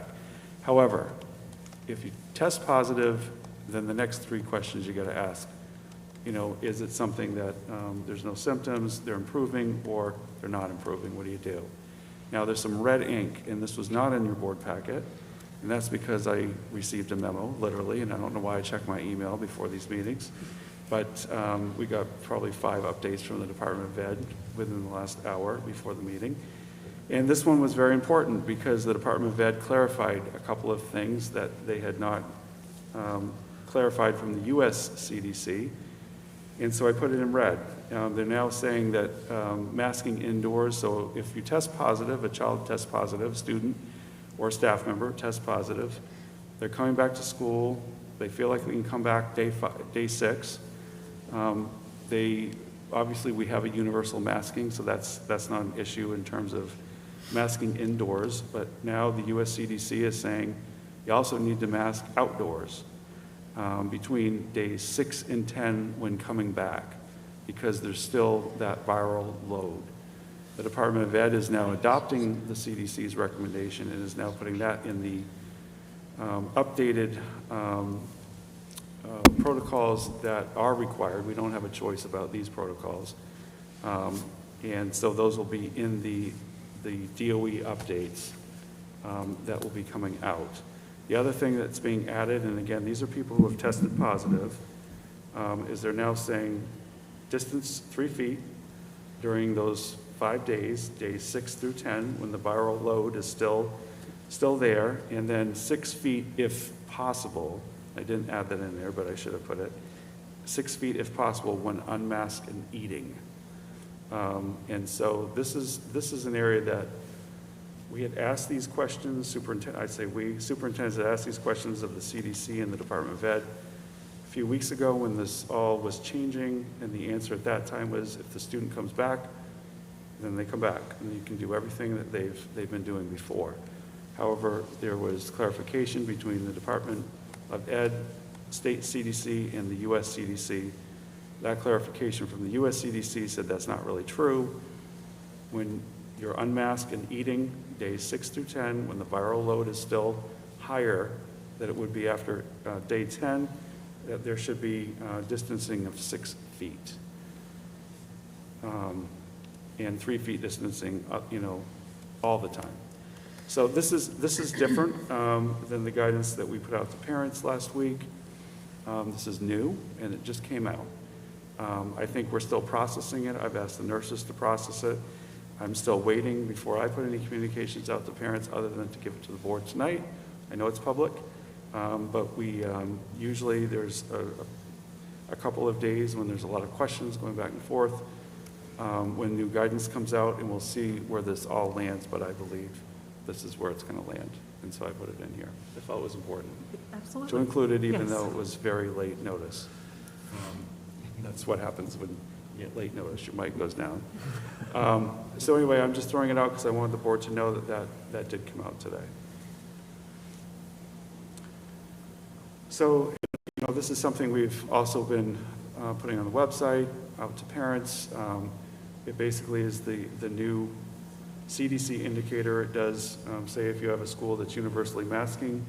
However, if you test positive, then the next three questions you got to ask. Is it something that there's no symptoms, they're improving, or they're not improving? What do you do? Now, there's some red ink, and this was not in your board packet, and that's because I received a memo, literally, and I don't know why I check my email before these meetings. But we got probably 5 updates from the Department of Ed within the last hour before the meeting. And this one was very important because the Department of Ed clarified a couple of things that they had not clarified from the US CDC. And so I put it in red. They're now saying that masking indoors, so if you test positive, a child tests positive, a student or a staff member tests positive, they're coming back to school, they feel like they can come back day 6. Obviously we have a universal masking, so that's not an issue in terms of masking indoors, but now the US CDC is saying you also need to mask outdoors between days 6 and 10 when coming back, because there's still that viral load. The Department of Ed is now adopting the CDC's recommendation and is now putting that in the updated protocols that are required. We don't have a choice about these protocols. And so those will be in the DOE updates that will be coming out. The other thing that's being added, and again, these are people who have tested positive, is they're now saying distance 3 feet during those 5 days, days 6 through 10, when the viral load is still there, and then 6 feet if possible. I didn't add that in there, but I should have put it. 6 feet if possible when unmasked and eating. And so this is an area that we had asked these questions, superintendents had asked these questions of the CDC and the Department of Ed a few weeks ago when this all was changing, and the answer at that time was if the student comes back, then they come back, and you can do everything that they've been doing before. However, there was clarification between the Department of Ed, state CDC, and the US CDC. That clarification from the US CDC said that's not really true. When you're unmasked and eating days 6 through 10, when the viral load is still higher than it would be after day 10, that there should be distancing of 6 feet. And 3 feet distancing, all the time. So this is different than the guidance that we put out to parents last week. This is new, and it just came out. I think we're still processing it. I've asked the nurses to process it. I'm still waiting before I put any communications out to parents other than to give it to the board tonight. I know it's public, but we usually there's a couple of days when there's a lot of questions going back and forth when new guidance comes out, and we'll see where this all lands, but I believe this is where it's going to land, and so I put it in here. I felt it was important to include it, even though it was very late notice. That's what happens when you get late notice, your mic goes down. So anyway, I'm just throwing it out because I wanted the board to know that did come out today. So, this is something we've also been putting on the website, out to parents. It basically is the new CDC indicator. It does say if you have a school that's universally masking,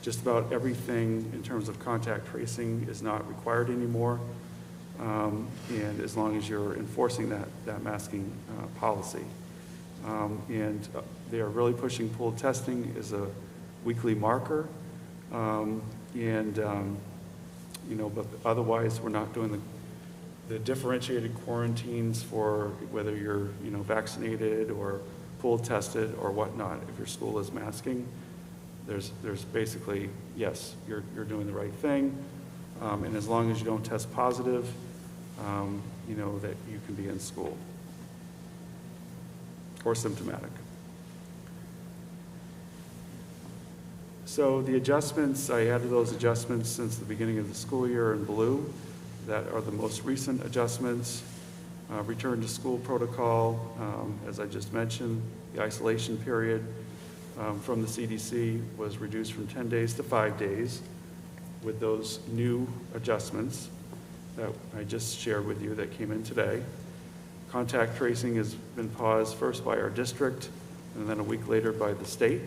just about everything in terms of contact tracing is not required anymore. And as long as you're enforcing that masking policy. And they are really pushing pooled testing as a weekly marker. But otherwise we're not doing the differentiated quarantines for whether you're, vaccinated or pooled tested or whatnot. If your school is masking, there's basically, yes, you're doing the right thing. And as long as you don't test positive, that you can be in school or symptomatic. So the adjustments, I added those adjustments since the beginning of the school year in blue. That are the most recent adjustments. Return to school protocol, as I just mentioned, the isolation period from the CDC was reduced from 10 days to 5 days with those new adjustments that I just shared with you that came in today. Contact tracing has been paused first by our district and then a week later by the state.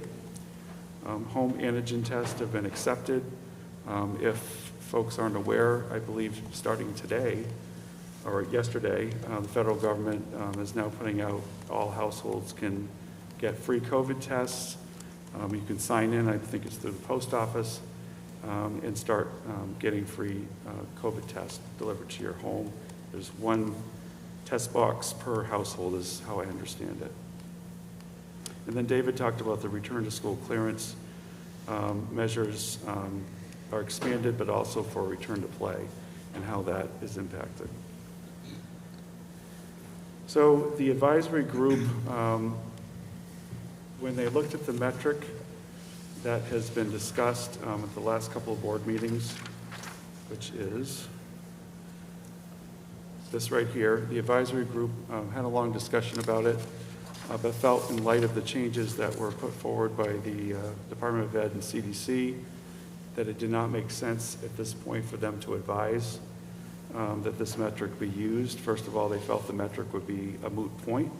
Home antigen tests have been accepted. If folks aren't aware, I believe starting today or yesterday, the federal government is now putting out all households can get free COVID tests. You can sign in, I think it's through the post office, and start getting free COVID tests delivered to your home. There's one test box per household is how I understand it. And then David talked about the return to school clearance measures are expanded, but also for return to play and how that is impacted. So the advisory group, when they looked at the metric that has been discussed at the last couple of board meetings, which is this right here, the advisory group had a long discussion about it, but felt in light of the changes that were put forward by the Department of Ed and CDC, that it did not make sense at this point for them to advise that this metric be used. First of all, they felt the metric would be a moot point,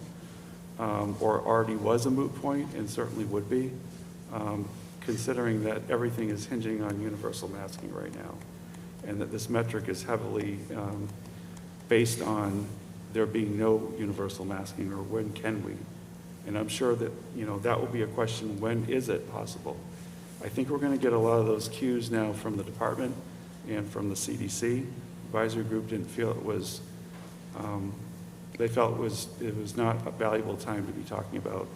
or already was a moot point, and certainly would be, considering that everything is hinging on universal masking right now. and that this metric is heavily based on there being no universal masking, or when can we? And I'm sure that, that will be a question, when is it possible? I think we're going to get a lot of those cues now from the department and from the CDC. Advisory group didn't feel it was, they felt it was not a valuable time to be talking about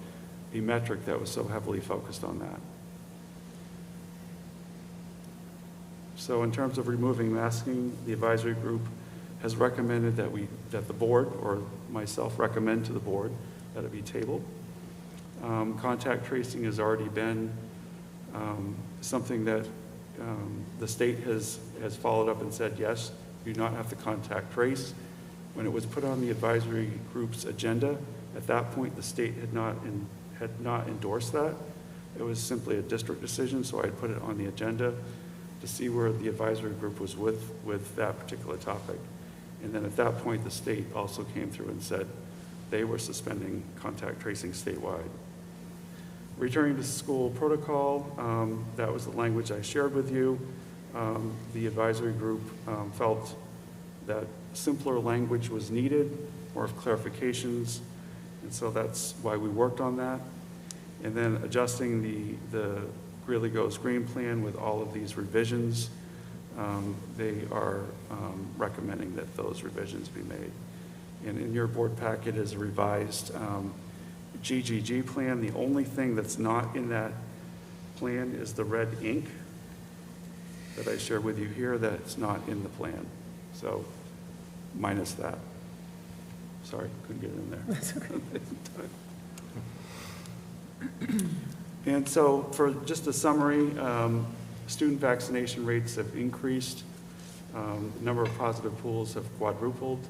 a metric that was so heavily focused on that. So in terms of removing masking, the advisory group has recommended that the board, or myself recommend to the board, that it be tabled. Contact tracing has already been something that the state has followed up and said, yes, you do not have to contact trace. When it was put on the advisory group's agenda, at that point the state had not endorsed that. It was simply a district decision, so I put it on the agenda to see where the advisory group was with that particular topic. And then at that point, the state also came through and said they were suspending contact tracing statewide. Returning to school protocol, that was the language I shared with you. The advisory group felt that simpler language was needed, more of clarifications, and so that's why we worked on that. And then adjusting the Greely Goes Green plan with all of these revisions. They are recommending that those revisions be made. And in your board packet is a revised GGG plan. The only thing that's not in that plan is the red ink that I shared with you here that's not in the plan. So minus that. Sorry, couldn't get it in there. That's okay. And so for just a summary, student vaccination rates have increased. The number of positive pools have quadrupled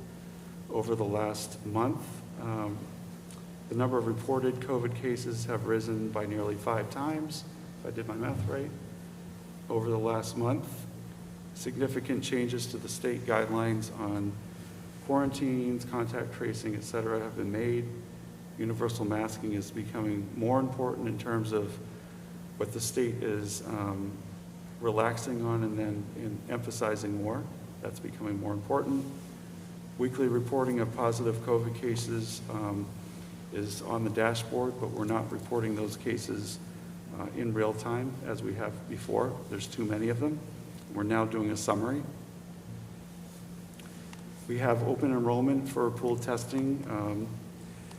over the last month. The number of reported COVID cases have risen by nearly 5 times, if I did my math right, over the last month. Significant changes to the state guidelines on quarantines, contact tracing, et cetera, have been made. Universal masking is becoming more important in terms of what the state is relaxing on and then emphasizing more. That's becoming more important. Weekly reporting of positive COVID cases is on the dashboard, but we're not reporting those cases in real time as we have before. There's too many of them. We're now doing a summary. We have open enrollment for pool testing.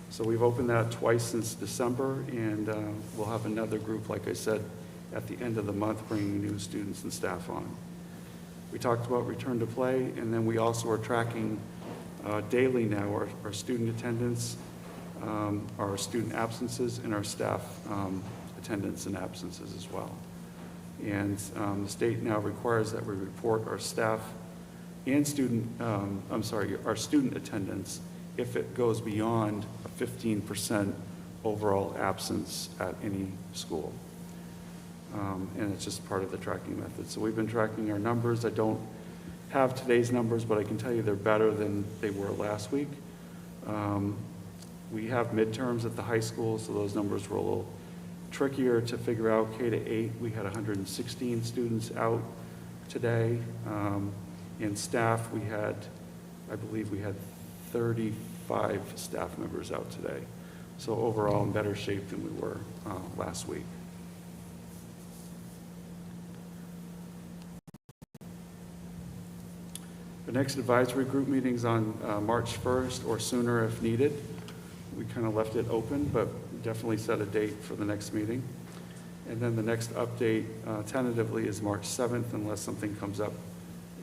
So we've opened that twice since December, and we'll have another group, like I said, at the end of the month, bringing new students and staff on. We talked about return to play, and then we also are tracking daily now our student attendance, our student absences, and our staff attendance and absences as well. And the state now requires that we report our staff and our student attendance if it goes beyond a 15% overall absence at any school. And it's just part of the tracking method. So we've been tracking our numbers. I don't have today's numbers, but I can tell you they're better than they were last week. We have midterms at the high school, so those numbers were a little trickier to figure out. K-8, we had 116 students out today. And staff, I believe we had 35 staff members out today. So overall in better shape than we were last week. The next advisory group meeting's on March 1st or sooner if needed. We kind of left it open, but definitely set a date for the next meeting. And then the next update tentatively is March 7th unless something comes up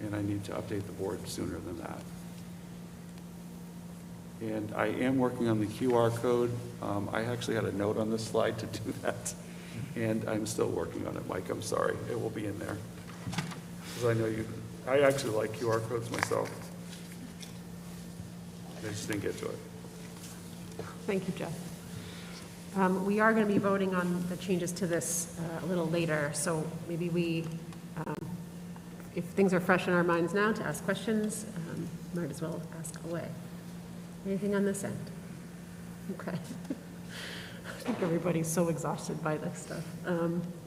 and I need to update the board sooner than that. And I am working on the QR code. I actually had a note on this slide to do that. And I'm still working on it, Mike, I'm sorry. It will be in there. Because I know I actually like QR codes myself. I just didn't get to it. Thank you, Jeff. We are going to be voting on the changes to this a little later, so maybe we, if things are fresh in our minds now to ask questions, might as well ask away. Anything on this end? Okay. I think everybody's so exhausted by this stuff.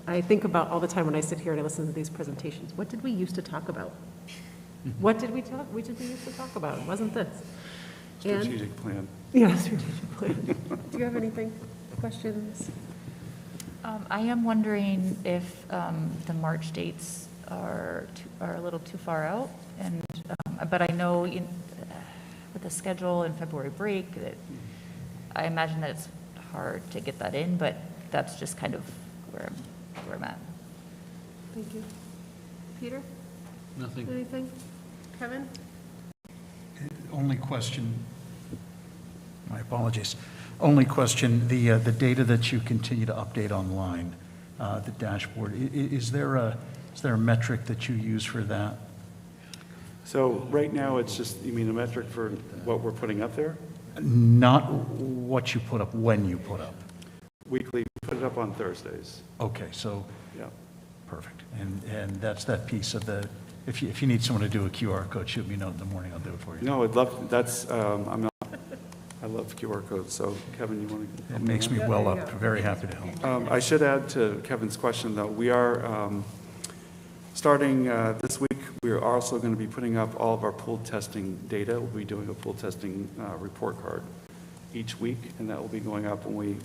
I think about all the time when I sit here and I listen to these presentations, what did we used to talk about? What did we used to talk about? It wasn't this. And- Strategic plan. Yeah, strategic plan. Do you have anything, questions? I am wondering if the March dates are a little too far out, and but I know with the schedule and February break, that I imagine that it's hard to get that in, but that's just kind of where I'm at. Thank you. Peter? Nothing. Anything? Kevin? Only question, my apologies. Only question, the data that you continue to update online, the dashboard, is there a metric that you use for that? So right now, it's just, you mean a metric for what we're putting up there? Not what you put up, when you put up. Weekly, we put it up on Thursdays. Okay, so, Yeah. perfect. And that's that piece of the, if you need someone to do a QR code, shoot me a note in the morning, I'll do it for you. No, I'd love, that's, I love QR codes, so Kevin, you want to? It makes me well up, very happy to help. I should add to Kevin's question, though, we are, starting this week, we are also going to be putting up all of our pool testing data. We'll be doing a pool testing report card each week, and that will be going up when we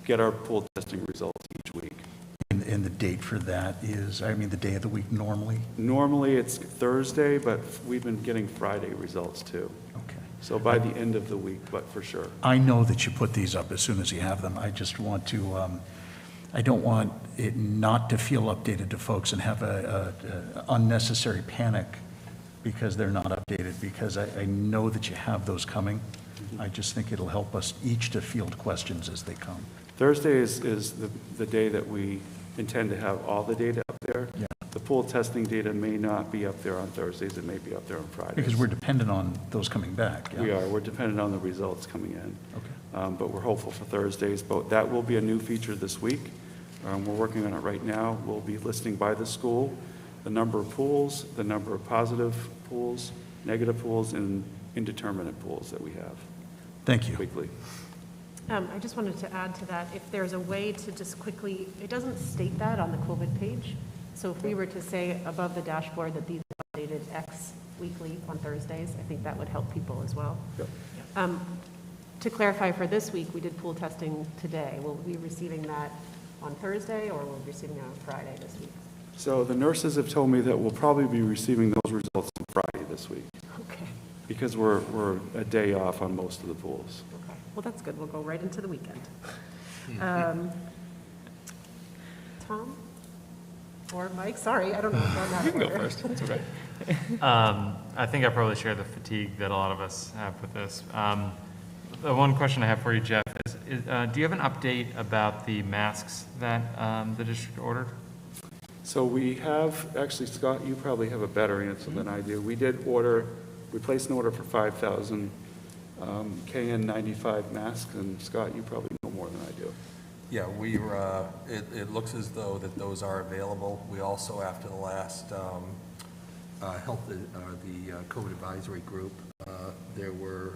get our pool testing results each week. And the date for that is, I mean, the day of the week normally? Normally, it's Thursday, but we've been getting Friday results, too. Okay. So by the end of the week, but for sure. I know that you put these up as soon as you have them. I just want to, I don't want it not to feel updated to folks and have a unnecessary panic because they're not updated, because I know that you have those coming. I just think it'll help us each to field questions as they come. Thursday is the day that we intend to have all the data up there. Yeah. The pool testing data may not be up there on Thursdays, it may be up there on Fridays. Because we're dependent on those coming back. Yeah? We are, we're dependent on the results coming in. Okay. But we're hopeful for Thursdays, but that will be a new feature this week. We're working on it right now. We'll be listing by the school the number of pools, the number of positive pools, negative pools, and indeterminate pools that we have. Thank you. Weekly. I just wanted to add to that, if there's a way to just quickly, it doesn't state that on the COVID page. So if we were to say above the dashboard that these are updated X weekly on Thursdays, I think that would help people as well. Yep. To clarify for this week, we did pool testing today. Will we be receiving that on Thursday, or will we be receiving it on Friday this week? So the nurses have told me that we'll probably be receiving those results on Friday this week, Okay. because we're a day off on most of the pools. Okay. Well, that's good. We'll go right into the weekend. Tom? Or Mike? Sorry, I don't know if I'm not. You can go first, it's okay. I think I probably share the fatigue that a lot of us have with this. The one question I have for you, Jeff, is do you have an update about the masks that the district ordered? So we have, actually, Scott, you probably have a better answer than I do. We placed an order for 5,000 KN95 masks, and Scott, you probably know more than I do. Yeah, it looks as though that those are available. We also, after the last the COVID advisory group, there were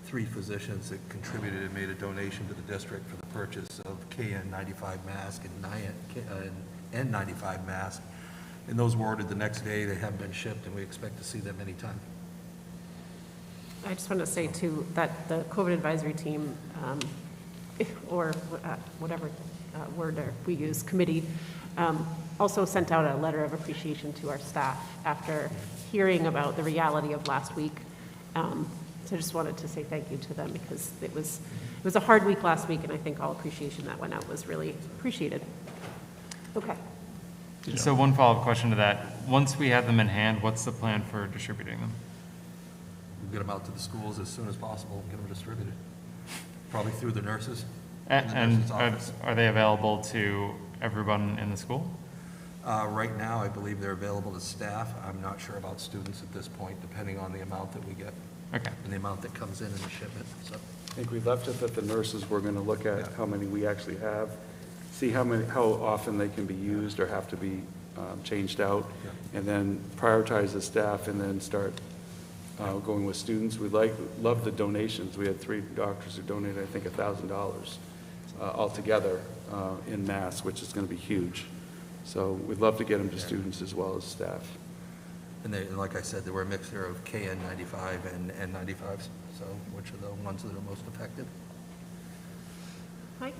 3 physicians that contributed and made a donation to the district for the purchase of KN95 mask and N95 mask. And those were ordered the next day. They have been shipped, and we expect to see them anytime. I just want to say, too, that the COVID advisory team, or whatever word we use, committee, also sent out a letter of appreciation to our staff after hearing about the reality of last week. So I just wanted to say thank you to them, because it was a hard week last week, and I think all appreciation that went out was really appreciated. Okay. So one follow-up question to that. Once we have them in hand, what's the plan for distributing them? We'll get them out to the schools as soon as possible and get them distributed. Probably through the nurses. And are they available to everyone in the school? Right now, I believe they're available to staff. I'm not sure about students at this point, depending on the amount that we get. Okay. And the amount that comes in the shipment, so. I think we left it that the nurses were going to look at how many we actually have, see how often they can be used or have to be changed out, and then prioritize the staff, and then start going with students. We love the donations. We had 3 doctors who donated, I think, $1,000 altogether in masks, which is going to be huge. So we'd love to get them to students as well as staff. And like I said, there were a mixture of KN95 and N95s, so which are the ones that are most affected. Mike?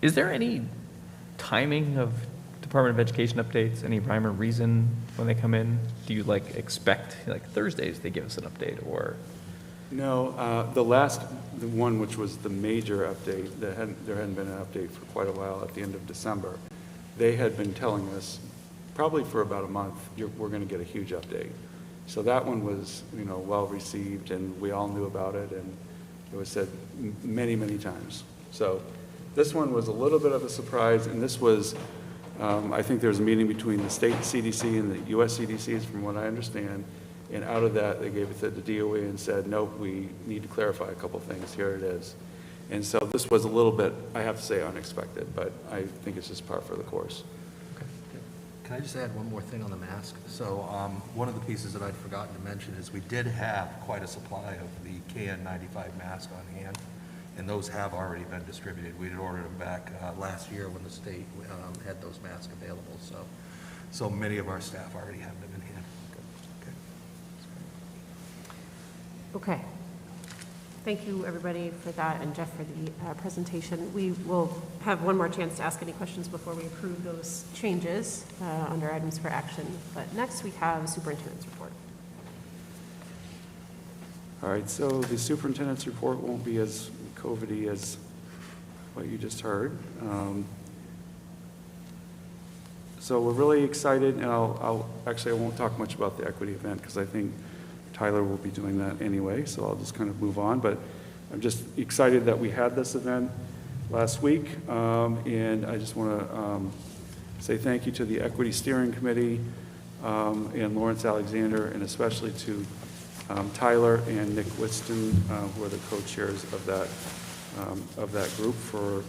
Is there any timing of Department of Education updates, any rhyme or reason when they come in? Do you like expect, like Thursdays, they give us an update, or? No, the one which was the major update, there hadn't been an update for quite a while at the end of December. They had been telling us, probably for about a month, we're going to get a huge update. So that one was, well received, and we all knew about it, and it was said many, many times. So this one was a little bit of a surprise, and this was, I think there was a meeting between the state CDC and the US CDCs, from what I understand, and out of that, they gave it to the DOE and said, nope, we need to clarify a couple things, here it is. And so this was a little bit, I have to say, unexpected, but I think it's just par for the course. Can I just add one more thing on the mask? So one of the pieces that I'd forgotten to mention is we did have quite a supply of the KN95 mask on hand, and those have already been distributed. We had ordered them back last year when the state had those masks available. So many of our staff already have them in hand. Okay. Thank you, everybody, for that, and Jeff for the presentation. We will have one more chance to ask any questions before we approve those changes under items for action. But next, we have superintendent's report. All right, so the superintendent's report won't be as COVID-y as what you just heard. So we're really excited, and I won't talk much about the equity event because I think Tyler will be doing that anyway, so I'll just kind of move on. But I'm just excited that we had this event last week, and I just want to say thank you to the Equity Steering Committee and Lawrence Alexander, and especially to Tyler and Nick Whiston, who are the co-chairs of that group, for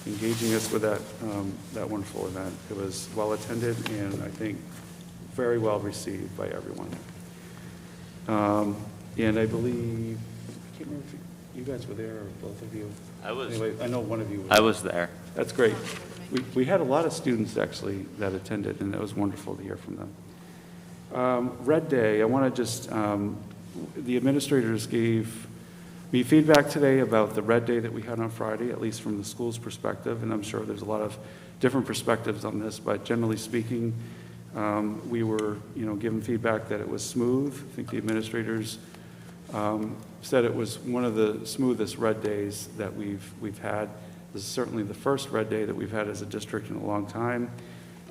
engaging us with that wonderful event. It was well attended and I think very well received by everyone. And I believe, I can't remember if you guys were there or both of you. I was. Anyway, I know one of you was. I was there. That's great. We had a lot of students actually that attended, and it was wonderful to hear from them. Red Day, I want to just, the administrators gave me feedback today about the Red Day that we had on Friday, at least from the school's perspective, and I'm sure there's a lot of different perspectives on this, but generally speaking, we were, given feedback that it was smooth. I think the administrators said it was one of the smoothest Red Days that we've had. This is certainly the first Red Day that we've had as a district in a long time,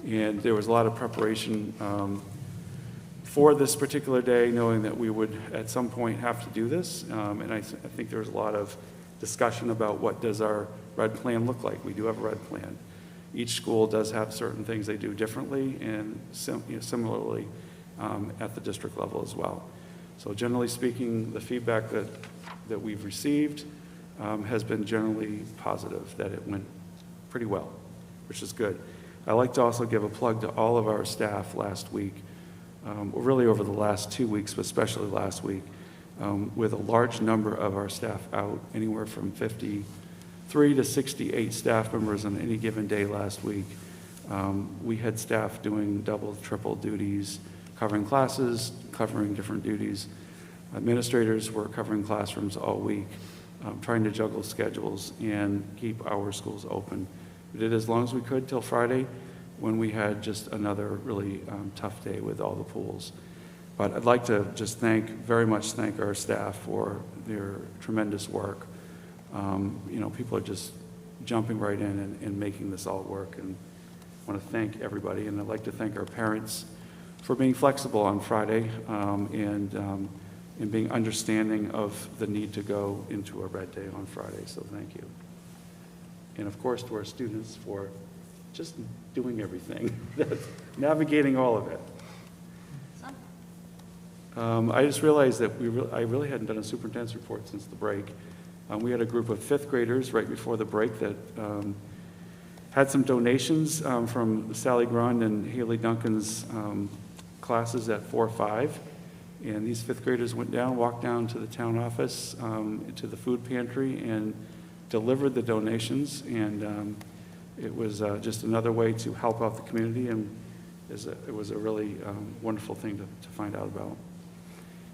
and there was a lot of preparation for this particular day, knowing that we would at some point have to do this, and I think there was a lot of discussion about what does our Red Plan look like. We do have a Red Plan. Each school does have certain things they do differently, and similarly at the district level as well. So generally speaking, the feedback that we've received has been generally positive, that it went pretty well, which is good. I'd like to also give a plug to all of our staff last week, really over the last 2 weeks, but especially last week, with a large number of our staff out, anywhere from 53 to 68 staff members on any given day last week. We had staff doing double, triple duties, covering classes, covering different duties. Administrators were covering classrooms all week, trying to juggle schedules and keep our schools open. We did as long as we could till Friday, when we had just another really tough day with all the pools. But I'd like to just very much thank our staff for their tremendous work. People are just jumping right in and making this all work, and I want to thank everybody, and I'd like to thank our parents for being flexible on Friday and being understanding of the need to go into a Red Day on Friday, so thank you. And of course to our students for just doing everything, navigating all of it. I just realized that I really hadn't done a superintendent's report since the break. We had a group of fifth graders right before the break that had some donations from Sally Grund and Haley Duncan's classes at 4-5. And these fifth graders walked down to the town office, to the food pantry, and delivered the donations. And it was just another way to help out the community. And it was a really wonderful thing to find out about.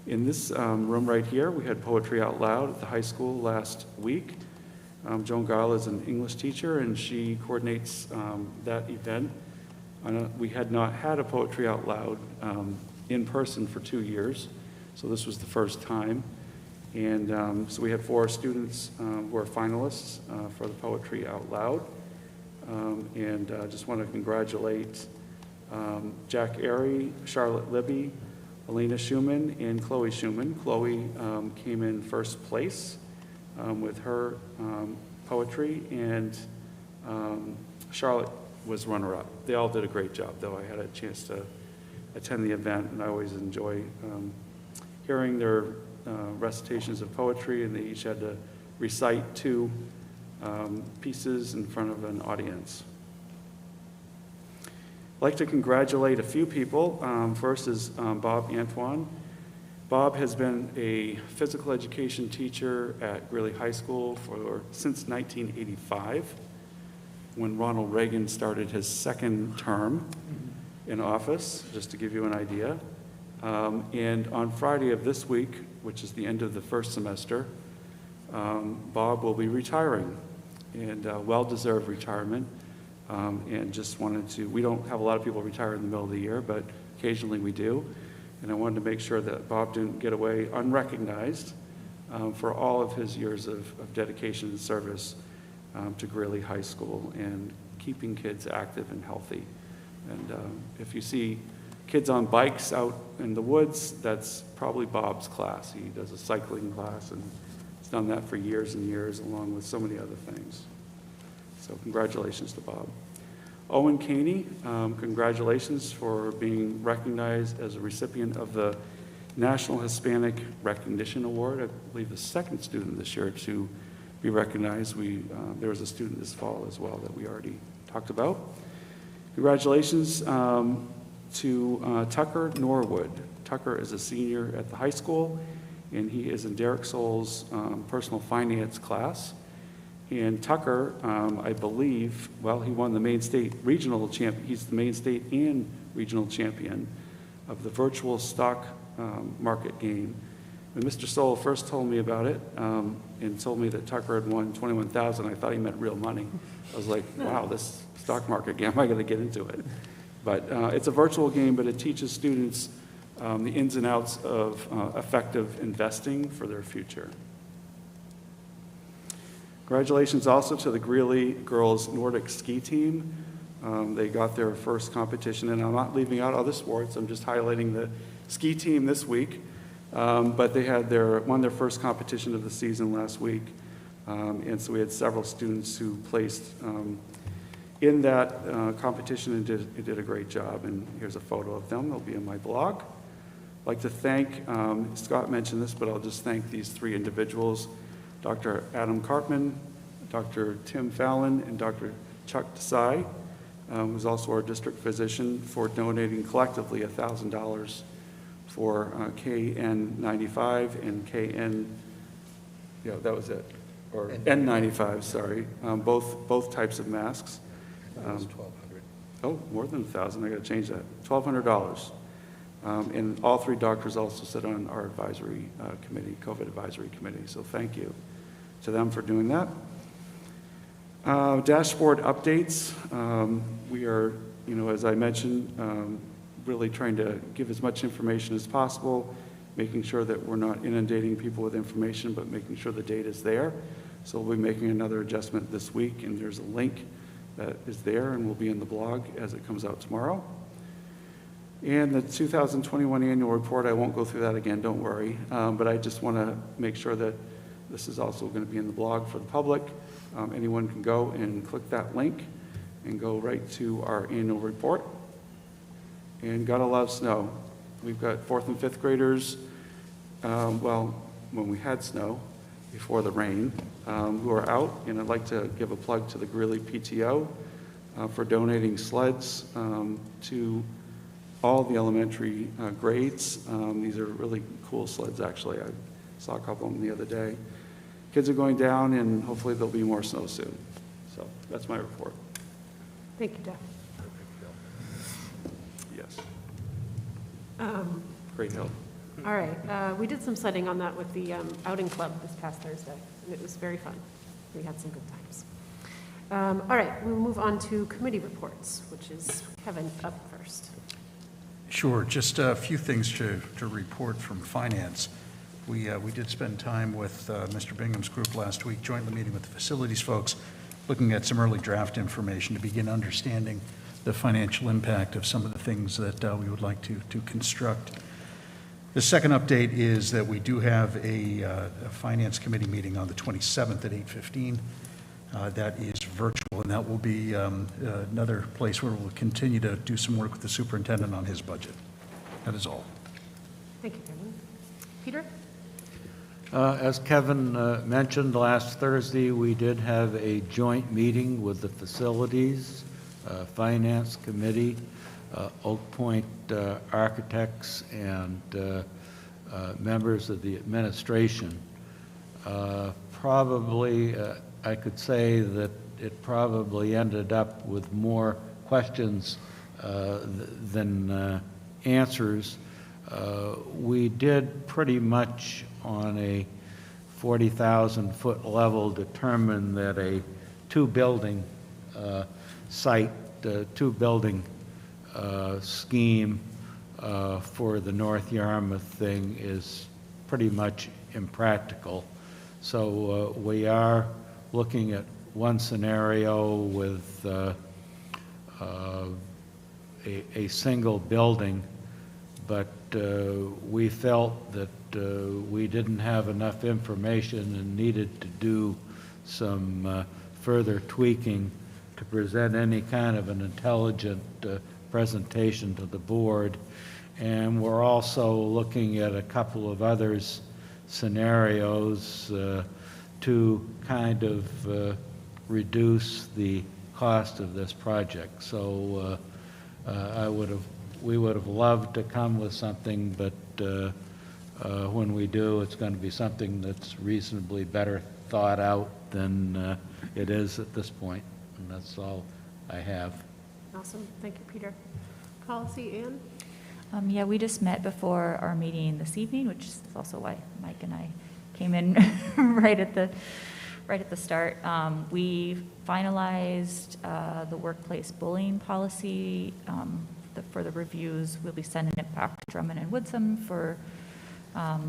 In this room right here, we had Poetry Out Loud at the high school last week. Joan Gile is an English teacher, and she coordinates that event. We had not had a Poetry Out Loud in person for 2 years, so this was the first time. And so we had 4 students who are finalists for the Poetry Out Loud. And just want to congratulate Jack Airy, Charlotte Libby, Elena Schumann, and Chloe Schumann. Chloe came in first place with her poetry, and Charlotte was runner-up. They all did a great job, though. I had a chance to attend the event, and I always enjoy hearing their recitations of poetry, and they each had to recite 2 pieces in front of an audience. I'd like to congratulate a few people. First is Bob Antoine. Bob has been a physical education teacher at Greely High School since 1985, when Ronald Reagan started his 2nd term in office, just to give you an idea. And on Friday of this week, which is the end of the first semester, Bob will be retiring, and well-deserved retirement. And just wanted to, we don't have a lot of people retire in the middle of the year, but occasionally we do. And I wanted to make sure that Bob didn't get away unrecognized for all of his years of dedication and service to Greely High School and keeping kids active and healthy. And if you see kids on bikes out in the woods, that's probably Bob's class. He does a cycling class, and he's done that for years and years, along with so many other things. So congratulations to Bob. Owen Caney, congratulations for being recognized as a recipient of the National Hispanic Recognition Award. I believe the 2nd student this year to be recognized. There was a student this fall as well that we already talked about. Congratulations to Tucker Norwood. Tucker is a senior at the high school, and he is in Derek Soul's personal finance class. And Tucker, I believe, well, he won the Maine State Regional Champion. He's the Maine State and Regional Champion of the virtual stock market game. When Mr. Soul first told me about it and told me that Tucker had won $21,000, I thought he meant real money. I was like, wow, this stock market game, I got to get into it. But it's a virtual game, but it teaches students the ins and outs of effective investing for their future. Congratulations also to the Greely girls Nordic ski team. They got their first competition, and I'm not leaving out other sports. I'm just highlighting the ski team this week. But they had won their first competition of the season last week. And so we had several students who placed in that competition and did a great job. And here's a photo of them. They'll be in my blog. I'd like to thank, Scott mentioned this, but I'll just thank these 3 individuals. Dr. Adam Cartman, Dr. Tim Fallon, and Dr. Chuck Desai, who's also our district physician, for donating collectively $1,000 for KN95 and KN, yeah, that was it, or N95, sorry, both types of masks. That was $1,200. Oh, more than 1,000, I gotta change that, $1,200. And all 3 doctors also sit on our advisory committee, COVID advisory committee, so thank you to them for doing that. Dashboard updates. We are, as I mentioned, really trying to give as much information as possible, making sure that we're not inundating people with information, but making sure the data is there. So we'll be making another adjustment this week, and there's a link that is there and will be in the blog as it comes out tomorrow. And the 2021 annual report, I won't go through that again, don't worry. But I just want to make sure that this is also going to be in the blog for the public. Anyone can go and click that link and go right to our annual report. And gotta love snow. We've got 4th and 5th graders, well, when we had snow, before the rain, who are out. And I'd like to give a plug to the Greely PTO for donating sleds to all the elementary grades. These are really cool sleds, actually. I saw a couple of them the other day. Kids are going down, and hopefully there'll be more snow soon. So that's my report. Thank you, Jeff. Great help. All right, we did some sledding on that with the outing club this past Thursday, and it was very fun. We had some good times. All right, we'll move on to committee reports, which is Kevin up first. Sure, just a few things to report from finance. We did spend time with Mr. Bingham's group last week, jointly meeting with the facilities folks, looking at some early draft information to begin understanding the financial impact of some of the things that we would like to construct. The second update is that we do have a finance committee meeting on the 27th at 8:15. That is virtual, and that will be another place where we'll continue to do some work with the superintendent on his budget. That is all. Thank you, Kevin. Peter? As Kevin mentioned, last Thursday, we did have a joint meeting with the Facilities Finance Committee, Oak Point architects, and members of the administration. Probably, I could say that it probably ended up with more questions than answers. We did pretty much on a 40,000-foot level determine that a two-building site, two-building scheme for the North Yarmouth thing is pretty much impractical. So we are looking at one scenario with a single building, but we felt that we didn't have enough information and needed to do some further tweaking to present any kind of an intelligent presentation to the board. And we're also looking at a couple of others scenarios to kind of reduce the cost of this project. So we would have loved to come with something, but when we do, it's going to be something that's reasonably better thought out than it is at this point. And that's all I have. Awesome. Thank you, Peter. Policy, Ann? Yeah, we just met before our meeting this evening, which is also why Mike and I came in right at the start. We finalized the workplace bullying policy. For the reviews, we'll be sending it back to Drummond and Woodsum for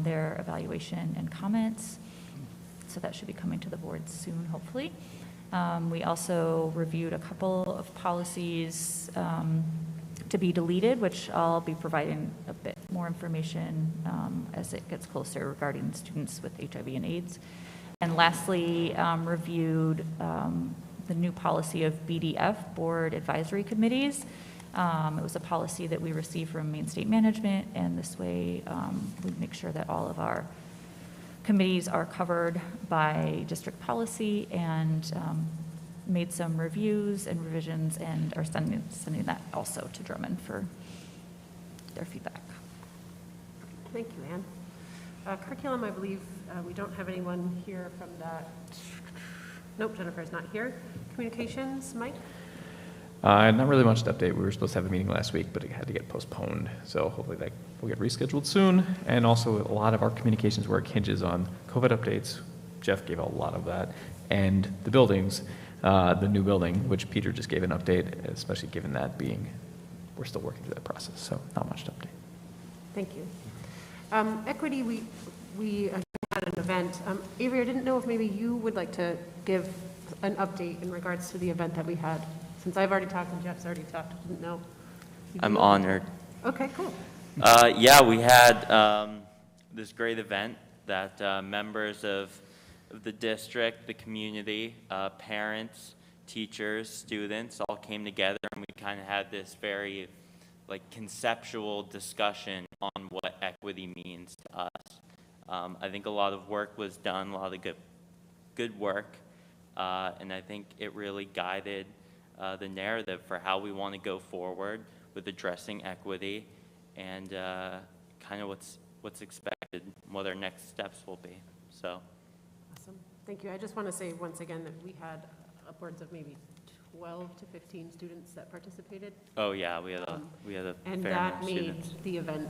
their evaluation and comments. So that should be coming to the board soon, hopefully. We also reviewed a couple of policies to be deleted, which I'll be providing a bit more information as it gets closer regarding students with HIV and AIDS. And lastly, reviewed the new policy of BDF, Board Advisory Committees. It was a policy that we received from Maine State Management, and this way we make sure that all of our committees are covered by district policy, and made some reviews and revisions and are sending that also to Drummond for their feedback. Thank you, Ann. Curriculum, I believe we don't have anyone here from that. Nope, Jennifer's not here. Communications, Mike? Not really much to update. We were supposed to have a meeting last week, but it had to get postponed. So hopefully that will get rescheduled soon. And also a lot of our communications work hinges on COVID updates. Jeff gave a lot of that. And the buildings, the new building, which Peter just gave an update, especially given that being, we're still working through that process. So not much to update. Thank you. Equity, we had an event. Avery, I didn't know if maybe you would like to give an update in regards to the event that we had. Since I've already talked and Jeff's already talked, I didn't know. I'm honored. Okay, cool. Yeah, we had this great event that members of the district, the community, parents, teachers, students all came together, and we kind of had this very conceptual discussion on what equity means to us. I think a lot of work was done, a lot of good work, and I think it really guided the narrative for how we want to go forward with addressing equity and kind of what's expected, what our next steps will be. So, Awesome. Thank you. I just want to say once again that we had upwards of maybe 12 to 15 students that participated. Oh, yeah, we had a And fair that amount of made students. the event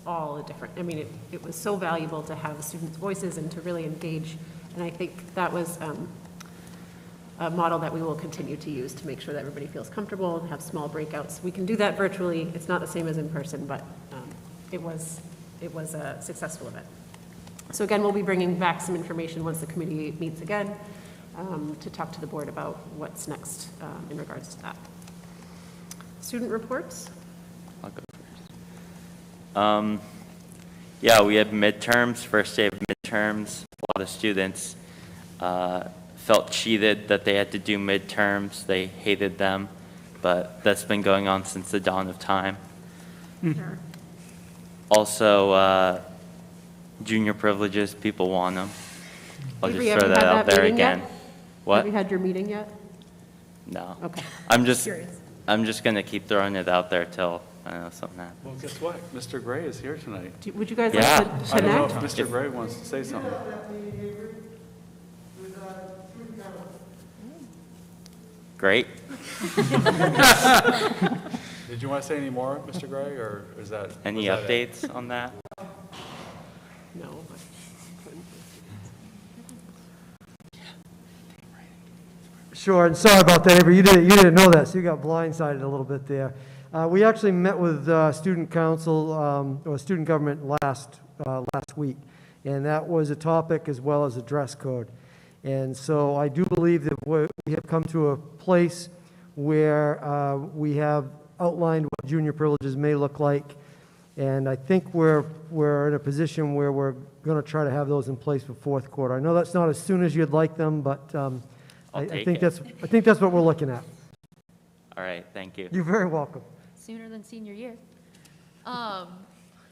all a different, I mean, it was so valuable to have the students' voices and to really engage. And I think that was a model that we will continue to use to make sure that everybody feels comfortable and have small breakouts. We can do that virtually. It's not the same as in person, but it was a successful event. So again, we'll be bringing back some information once the committee meets again to talk to the board about what's next in regards to that. Student reports? I'll go first. Yeah, we had midterms, first day of midterms. A lot of students felt cheated that they had to do midterms. They hated them, but that's been going on since the dawn of time. Sure. Also, junior privileges, people want them. I'll Avery, just have throw you that had out that there meeting yet? again. What? Have you had your meeting yet? No. Okay. I'm just Curious. gonna keep throwing it out there till, I don't know, something happens. Well, guess what? Mr. Gray is here tonight. Would you guys Yeah. like to I don't know if connect? Mr. Gray wants to say something. Great. Did you want to say any more, Mr. Gray, or is that? Any was that it? updates on that? No. Sure, and sorry about that, Avery, you didn't know that, so you got blindsided a little bit there. We actually met with student council, or student government last week, and that was a topic as well as a dress code. And so I do believe that we have come to a place where we have outlined what junior privileges may look like, and I think we're in a position where we're going to try to have those in place for fourth quarter. I know that's not as soon as you'd like them, but I think that's what we're looking at. All right, thank you. You're very welcome. Sooner than senior year.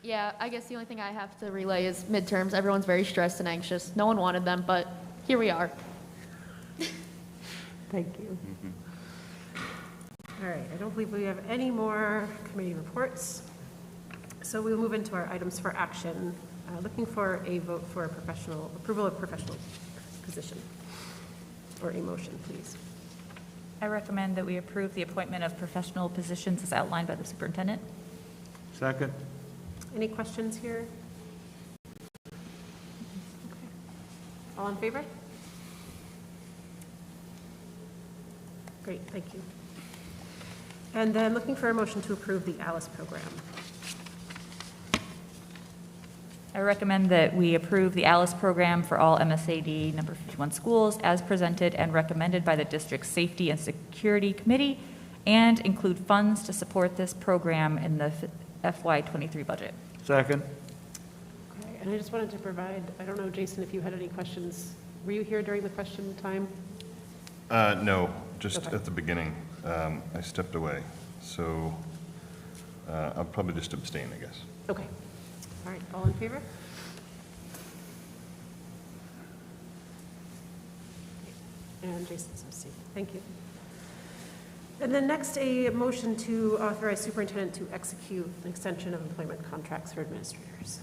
Yeah, I guess the only thing I have to relay is midterms. Everyone's very stressed and anxious. No one wanted them, but here we are. Thank you. All right, I don't believe we have any more committee reports. So we will move into our items for action, looking for a vote for approval of professional position, or a motion, please. I recommend that we approve the appointment of professional positions as outlined by the superintendent. Second? Any questions here? Okay. All in favor? Great, thank you. And then looking for a motion to approve the ALICE program. I recommend that we approve the ALICE program for all MSAD number 51 schools as presented and recommended by the district's Safety and Security Committee, and include funds to support this program in the FY23 budget. Second? Okay, and I just wanted to provide, I don't know, Jason, if you had any questions. Were you here during the question time? No, just Okay. at the beginning. I stepped away, so I'll probably just abstain, I guess. Okay. All right, all in favor? And Jason's abstaining. Thank you. And then next, a motion to authorize superintendent to execute an extension of employment contracts for administrators.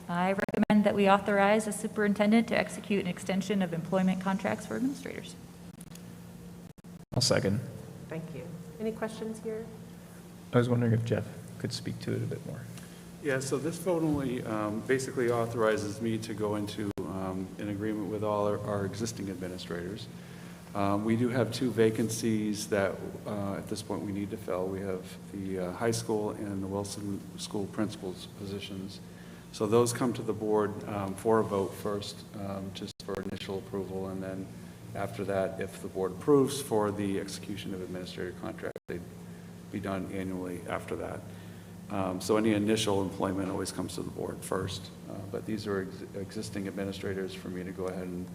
I recommend that we authorize the superintendent to execute an extension of employment contracts for administrators. I'll second. Thank you. Any questions here? I was wondering if Jeff could speak to it a bit more. Yeah, so this vote only basically authorizes me to go into an agreement with all our existing administrators. We do have two vacancies that at this point we need to fill. We have the high school and the Wilson School principals positions. So those come to the board for a vote first, just for initial approval, and then after that, if the board approves for the execution of administrator contract, they'd be done annually after that. So any initial employment always comes to the board first, but these are existing administrators for me to go ahead and,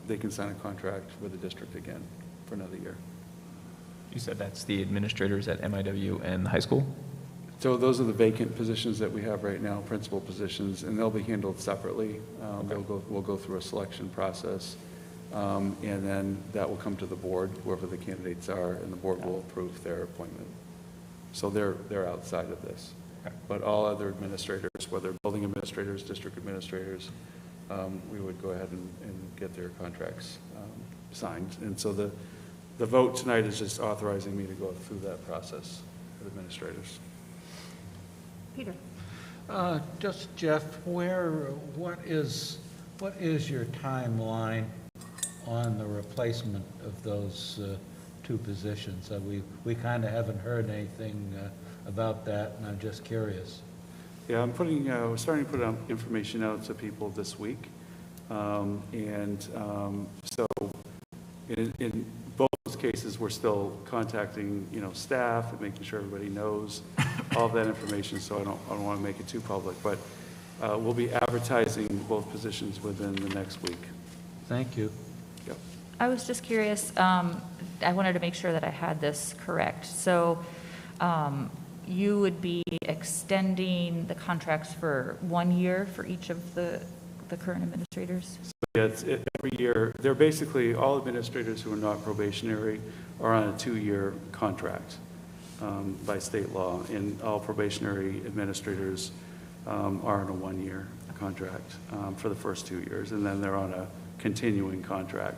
they can sign a contract with the district again for another year. You said that's the administrators at MIW and the high school? So those are the vacant positions that we have right now, principal positions, and they'll be handled separately. We'll go through a selection process, and then that will come to the board, whoever the candidates are, and the board will approve their appointment. So they're outside of this. Okay. But all other administrators, whether building administrators, district administrators, we would go ahead and get their contracts signed. And so the vote tonight is just authorizing me to go through that process with administrators. Peter? Just Jeff, what is your timeline on the replacement of those two positions? We kind of haven't heard anything about that, and I'm just curious. Yeah, I'm we're starting to put out information out to people this week. So in both those cases, we're still contacting, staff and making sure everybody knows all of that information, so I don't want to make it too public, but we'll be advertising both positions within the next week. Thank you. Yep. I was just curious, I wanted to make sure that I had this correct. So you would be extending the contracts for 1 year for each of the current administrators? So yeah, every year, they're basically, all administrators who are not probationary are on a 2-year contract by state law, and all probationary administrators are on a 1-year contract for the first 2 years, and then they're on a continuing contract.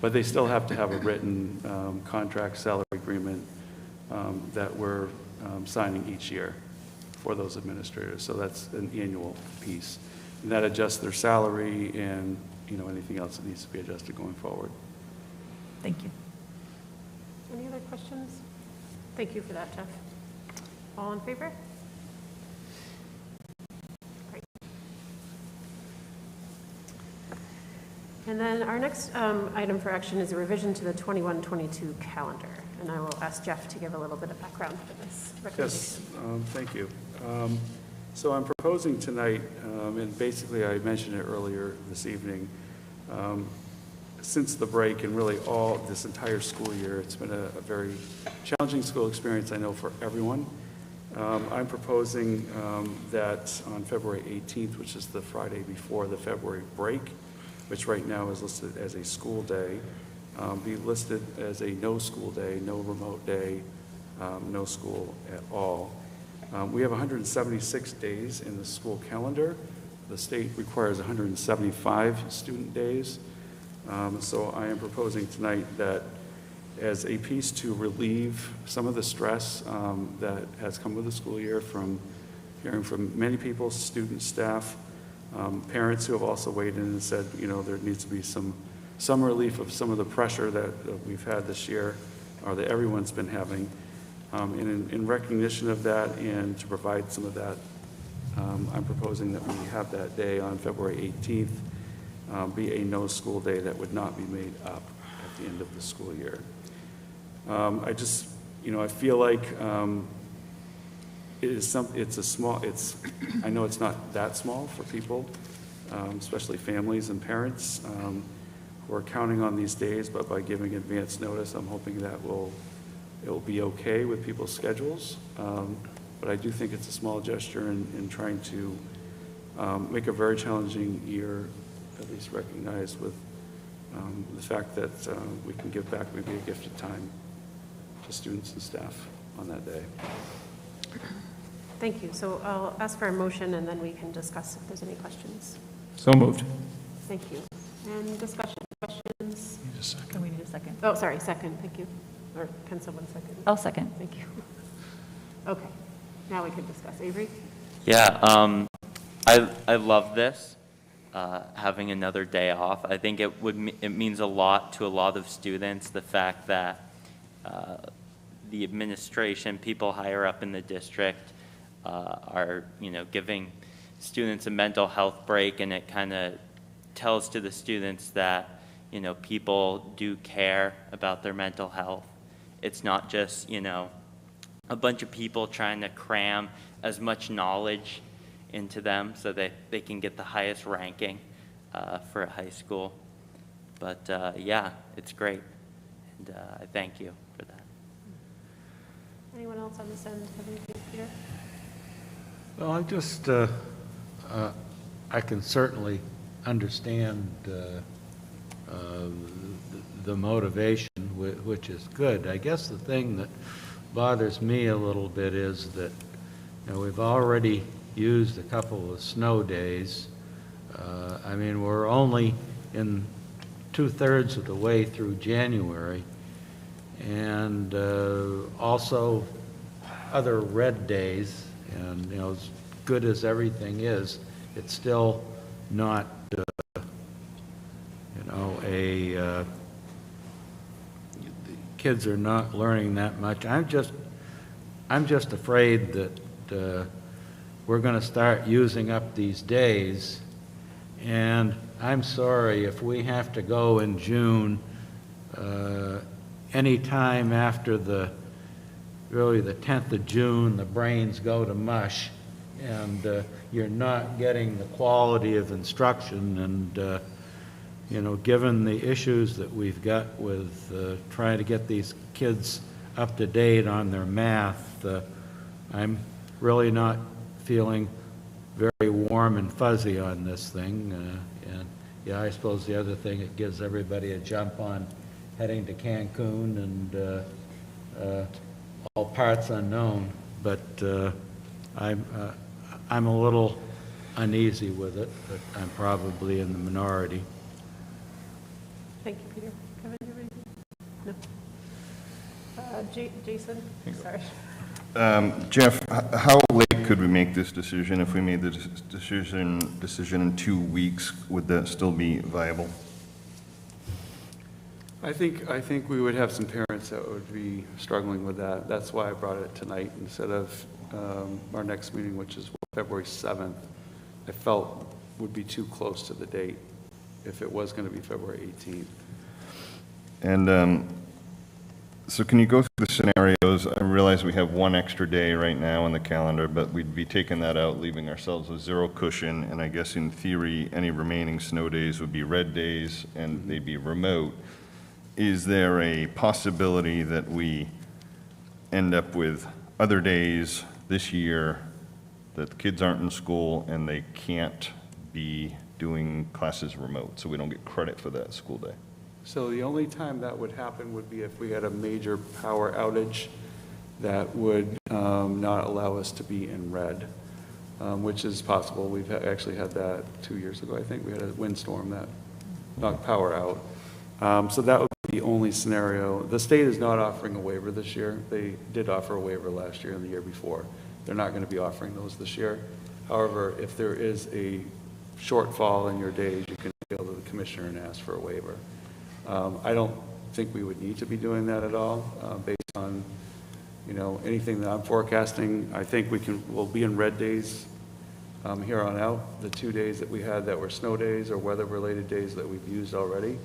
But they still have to have a written contract salary agreement that we're signing each year for those administrators. So that's an annual piece. And that adjusts their salary and, anything else that needs to be adjusted going forward. Thank you. Any other questions? Thank you for that, Jeff. All in favor? Great. And then our next item for action is a revision to the 21-22 calendar. And I will ask Jeff to give a little bit of background for this recommendation. Yes, thank you. So I'm proposing tonight, and basically I mentioned it earlier this evening, since the break and really this entire school year, it's been a very challenging school experience, I know, for everyone. I'm proposing that on February 18th, which is the Friday before the February break, which right now is listed as a school day, be listed as a no school day, no remote day, no school at all. We have 176 days in the school calendar. The state requires 175 student days. So I am proposing tonight that as a piece to relieve some of the stress that has come with the school year from hearing from many people, students, staff, parents who have also weighed in and said, there needs to be some relief of some of the pressure that we've had this year, or that everyone's been having. And in recognition of that and to provide some of that, I'm proposing that we have that day on February 18th be a no school day that would not be made up at the end of the school year. I just, I feel like I know it's not that small for people, especially families and parents who are counting on these days, but by giving advance notice, I'm hoping that it will be okay with people's schedules. But I do think it's a small gesture in trying to make a very challenging year at least recognized with the fact that we can give back maybe a gift of time to students and staff on that day. Thank you. So I'll ask for a motion and then we can discuss if there's any questions. So moved. Thank you. And discussion, questions? Need a second. And we need a second. Oh, sorry, second, thank you. Or can someone second? I'll second. Thank you. Okay, now we can discuss. Avery? Yeah, I love this, having another day off. I think it means a lot to a lot of students, the fact that the administration, people higher up in the district are, giving students a mental health break, and it kind of tells to the students that, people do care about their mental health. It's not just, a bunch of people trying to cram as much knowledge into them so that they can get the highest ranking for a high school. But yeah, it's great, and I thank you for that. Anyone else on this end have anything, Peter? Well, I just, I can certainly understand the motivation, which is good. I guess the thing that bothers me a little bit is that, we've already used a couple of snow days. I mean, we're only in 2/3 of the way through January, and also other red days, and, you know, as good as everything is, it's still not, you know, the kids are not learning that much. I'm just afraid that we're going to start using up these days, and I'm sorry if we have to go in June, any time after really the 10th of June, the brains go to mush, and you're not getting the quality of instruction, and you know, given the issues that we've got with trying to get these kids up to date on their math, I'm really not feeling very warm and fuzzy on this thing. And yeah, I suppose the other thing, it gives everybody a jump on heading to Cancun, and all parts unknown. But I'm a little uneasy with it, but I'm probably in the minority. Thank you, Peter. Kevin, do you have anything? No. Jason, sorry. Jeff, how late could we make this decision? If we made the decision in 2 weeks, would that still be viable? I think we would have some parents that would be struggling with that. That's why I brought it tonight instead of our next meeting, which is February 7th. I felt would be too close to the date if it was going to be February 18th. And so can you go through the scenarios? I realize we have one extra day right now on the calendar, but we'd be taking that out, leaving ourselves a zero cushion, and I guess in theory, any remaining snow days would be red days, and they'd be remote. Is there a possibility that we end up with other days this year that the kids aren't in school and they can't be doing classes remote, so we don't get credit for that school day? So the only time that would happen would be if we had a major power outage that would not allow us to be in red, which is possible. We've actually had that 2 years ago. I think we had a windstorm that knocked power out. So that would be the only scenario. The state is not offering a waiver this year. They did offer a waiver last year and the year before. They're not going to be offering those this year. However, if there is a shortfall in your days, you can go to the commissioner and ask for a waiver. I don't think we would need to be doing that at all, based on, you know, anything that I'm forecasting. I think we'll be in red days here on out. The 2 days that we had that were snow days or weather-related days that we've used already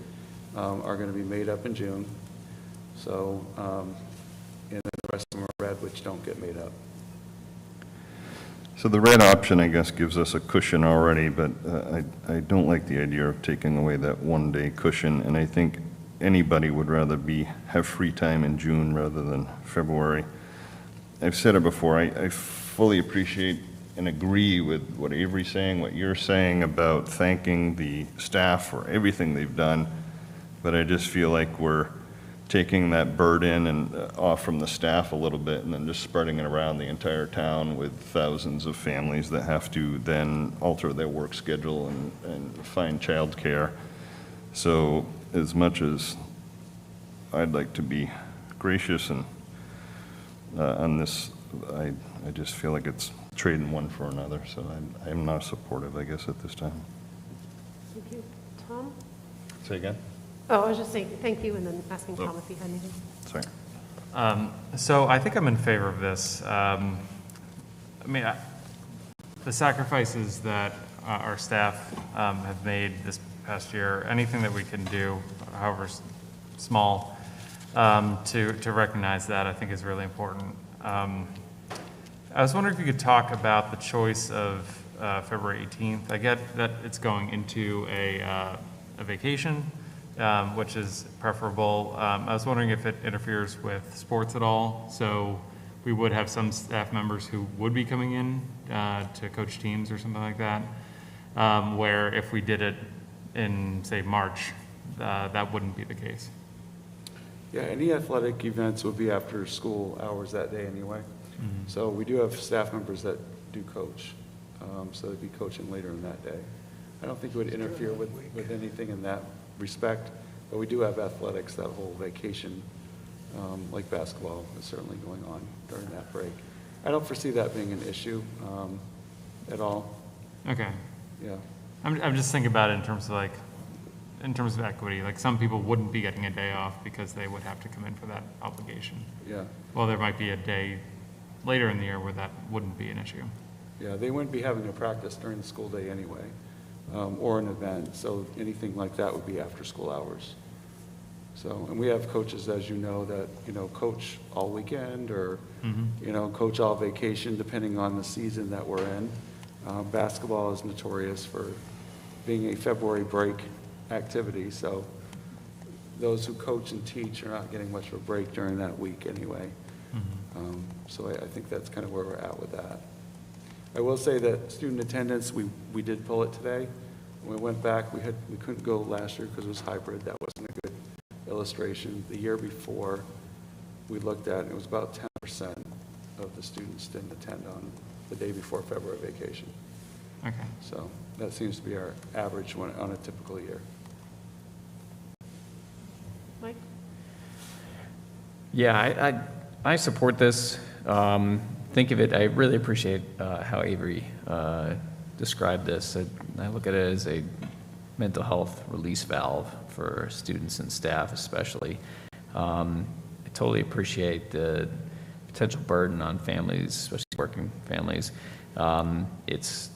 are going to be made up in June. So, and then the rest of them are red, which don't get made up. So the red option, I guess, gives us a cushion already, but I don't like the idea of taking away that 1 day cushion, and I think anybody would rather have free time in June rather than February. I've said it before, I fully appreciate and agree with what Avery's saying, what you're saying about thanking the staff for everything they've done, but I just feel like we're taking that burden and off from the staff a little bit and then just spreading it around the entire town with thousands of families that have to then alter their work schedule and find childcare. So as much as I'd like to be gracious and on this, I just feel like it's trading one for another, so I'm not supportive, I guess, at this time. Thank you. Tom? Say again? Oh, I was just saying thank you and then asking Tom if he had anything. Sorry. So I think I'm in favor of this. I mean, the sacrifices that our staff have made this past year, anything that we can do, however small, to recognize that, I think is really important. I was wondering if you could talk about the choice of February 18th. I get that it's going into a vacation, which is preferable. I was wondering if it interferes with sports at all. So we would have some staff members who would be coming in to coach teams or something like that, where if we did it in, say, March, that wouldn't be the case. Yeah, any athletic events would be after school hours that day anyway. Mm-hmm. So we do have staff members that do coach, so they'd be coaching later in that day. I don't think it would interfere with anything in that respect, but we do have athletics that whole vacation, like basketball is certainly going on during that break. I don't foresee that being an issue at all. Okay. Yeah. I'm just thinking about it in terms of equity. Like some people wouldn't be getting a day off because they would have to come in for that obligation. Yeah. Well, there might be a day later in the year where that wouldn't be an issue. Yeah, they wouldn't be having a practice during the school day anyway, or an event, so anything like that would be after school hours. So, and we have coaches, as you know, that, coach all weekend or, coach all vacation, depending on the season that we're in. Basketball is notorious for being a February break activity, so those who coach and teach are not getting much of a break during that week anyway. So I think that's kind of where we're at with that. I will say that student attendance, we did pull it today. When we went back, we couldn't go last year because it was hybrid. That wasn't a good illustration. The year before we looked at it, it was about 10% of the students didn't attend on the day before February vacation. Okay. So that seems to be our average on a typical year. Mike? Yeah, I support this. Think of it, I really appreciate how Avery described this. I look at it as a mental health release valve for students and staff especially. I totally appreciate the potential burden on families, especially working families. It's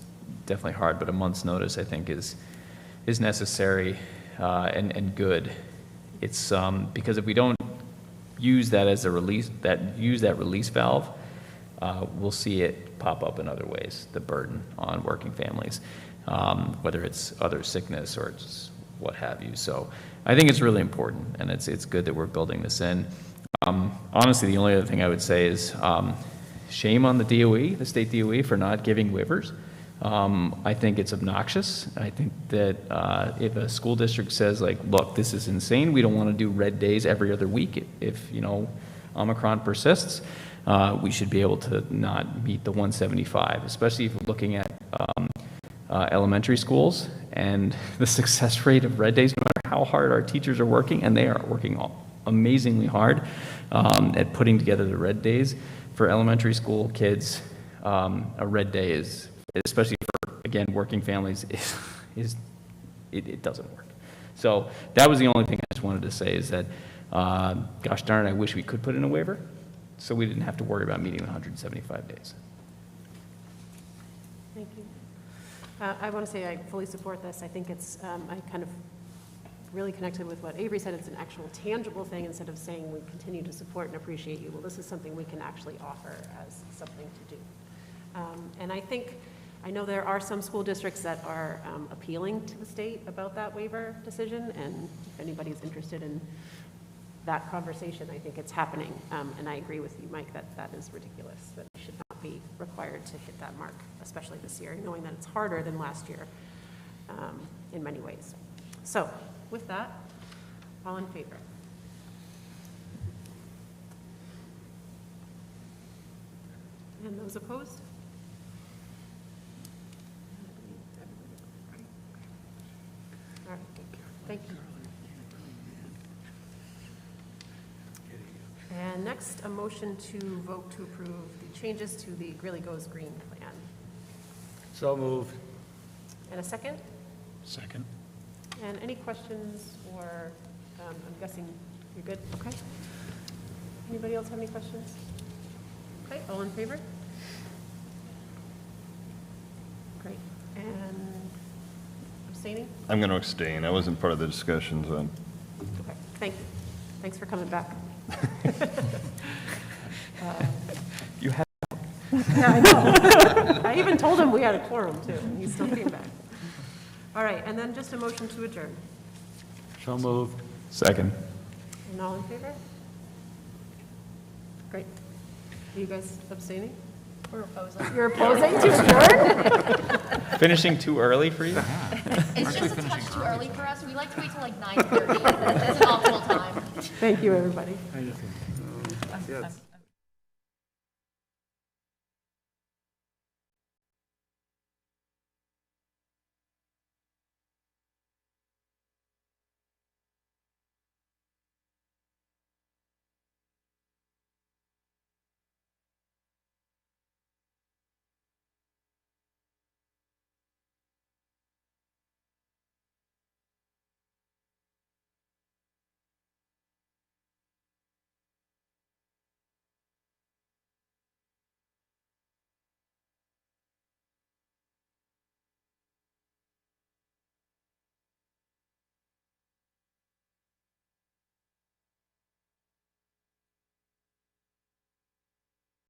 definitely hard, but a month's notice I think is necessary and good. It's because if we don't use that as a release, use that release valve, we'll see it pop up in other ways, the burden on working families, whether it's other sickness or it's what have you. So I think it's really important, and it's good that we're building this in. Honestly, the only other thing I would say is shame on the DOE, the state DOE, for not giving waivers. I think it's obnoxious. I think that if a school district says, like, look, this is insane, we don't want to do red days every other week if Omicron persists, we should be able to not meet the 175, especially if we're looking at elementary schools and the success rate of red days, no matter how hard our teachers are working, and they are working amazingly hard at putting together the red days for elementary school kids. A red day is, especially for, again, working families, it doesn't work. So that was the only thing I just wanted to say is that, gosh darn it, I wish we could put in a waiver so we didn't have to worry about meeting the 175 days. Thank you. I want to say I fully support this. I think it's, I kind of really connected with what Avery said. It's an actual tangible thing instead of saying we continue to support and appreciate you. Well, this is something we can actually offer as something to do. And I know there are some school districts that are appealing to the state about that waiver decision, and if anybody's interested in that conversation, I think it's happening. And I agree with you, Mike, that that is ridiculous, that we should not be required to hit that mark, especially this year, knowing that it's harder than last year in many ways. So with that, all in favor? And those opposed? All right, thank you. And next, a motion to vote to approve the changes to the Greely Goes Green plan. So moved. And a second? Second. And any questions or, I'm guessing you're good? Okay. Anybody else have any questions? Okay, all in favor? Great. And abstaining? I'm going to abstain. I wasn't part of the discussions on. Okay, thank you. Thanks for coming back. You have. Yeah, I know. I even told him we had a quorum too, and he still came back. All right, and then just a motion to adjourn. So moved. Second. And all in favor? Great. Are you guys abstaining? We're opposing. You're opposing to adjourn? Finishing too early for you? It's just a touch too early for us. We like to wait till like 9:30. It's an optimal time. Thank you, everybody. Yes.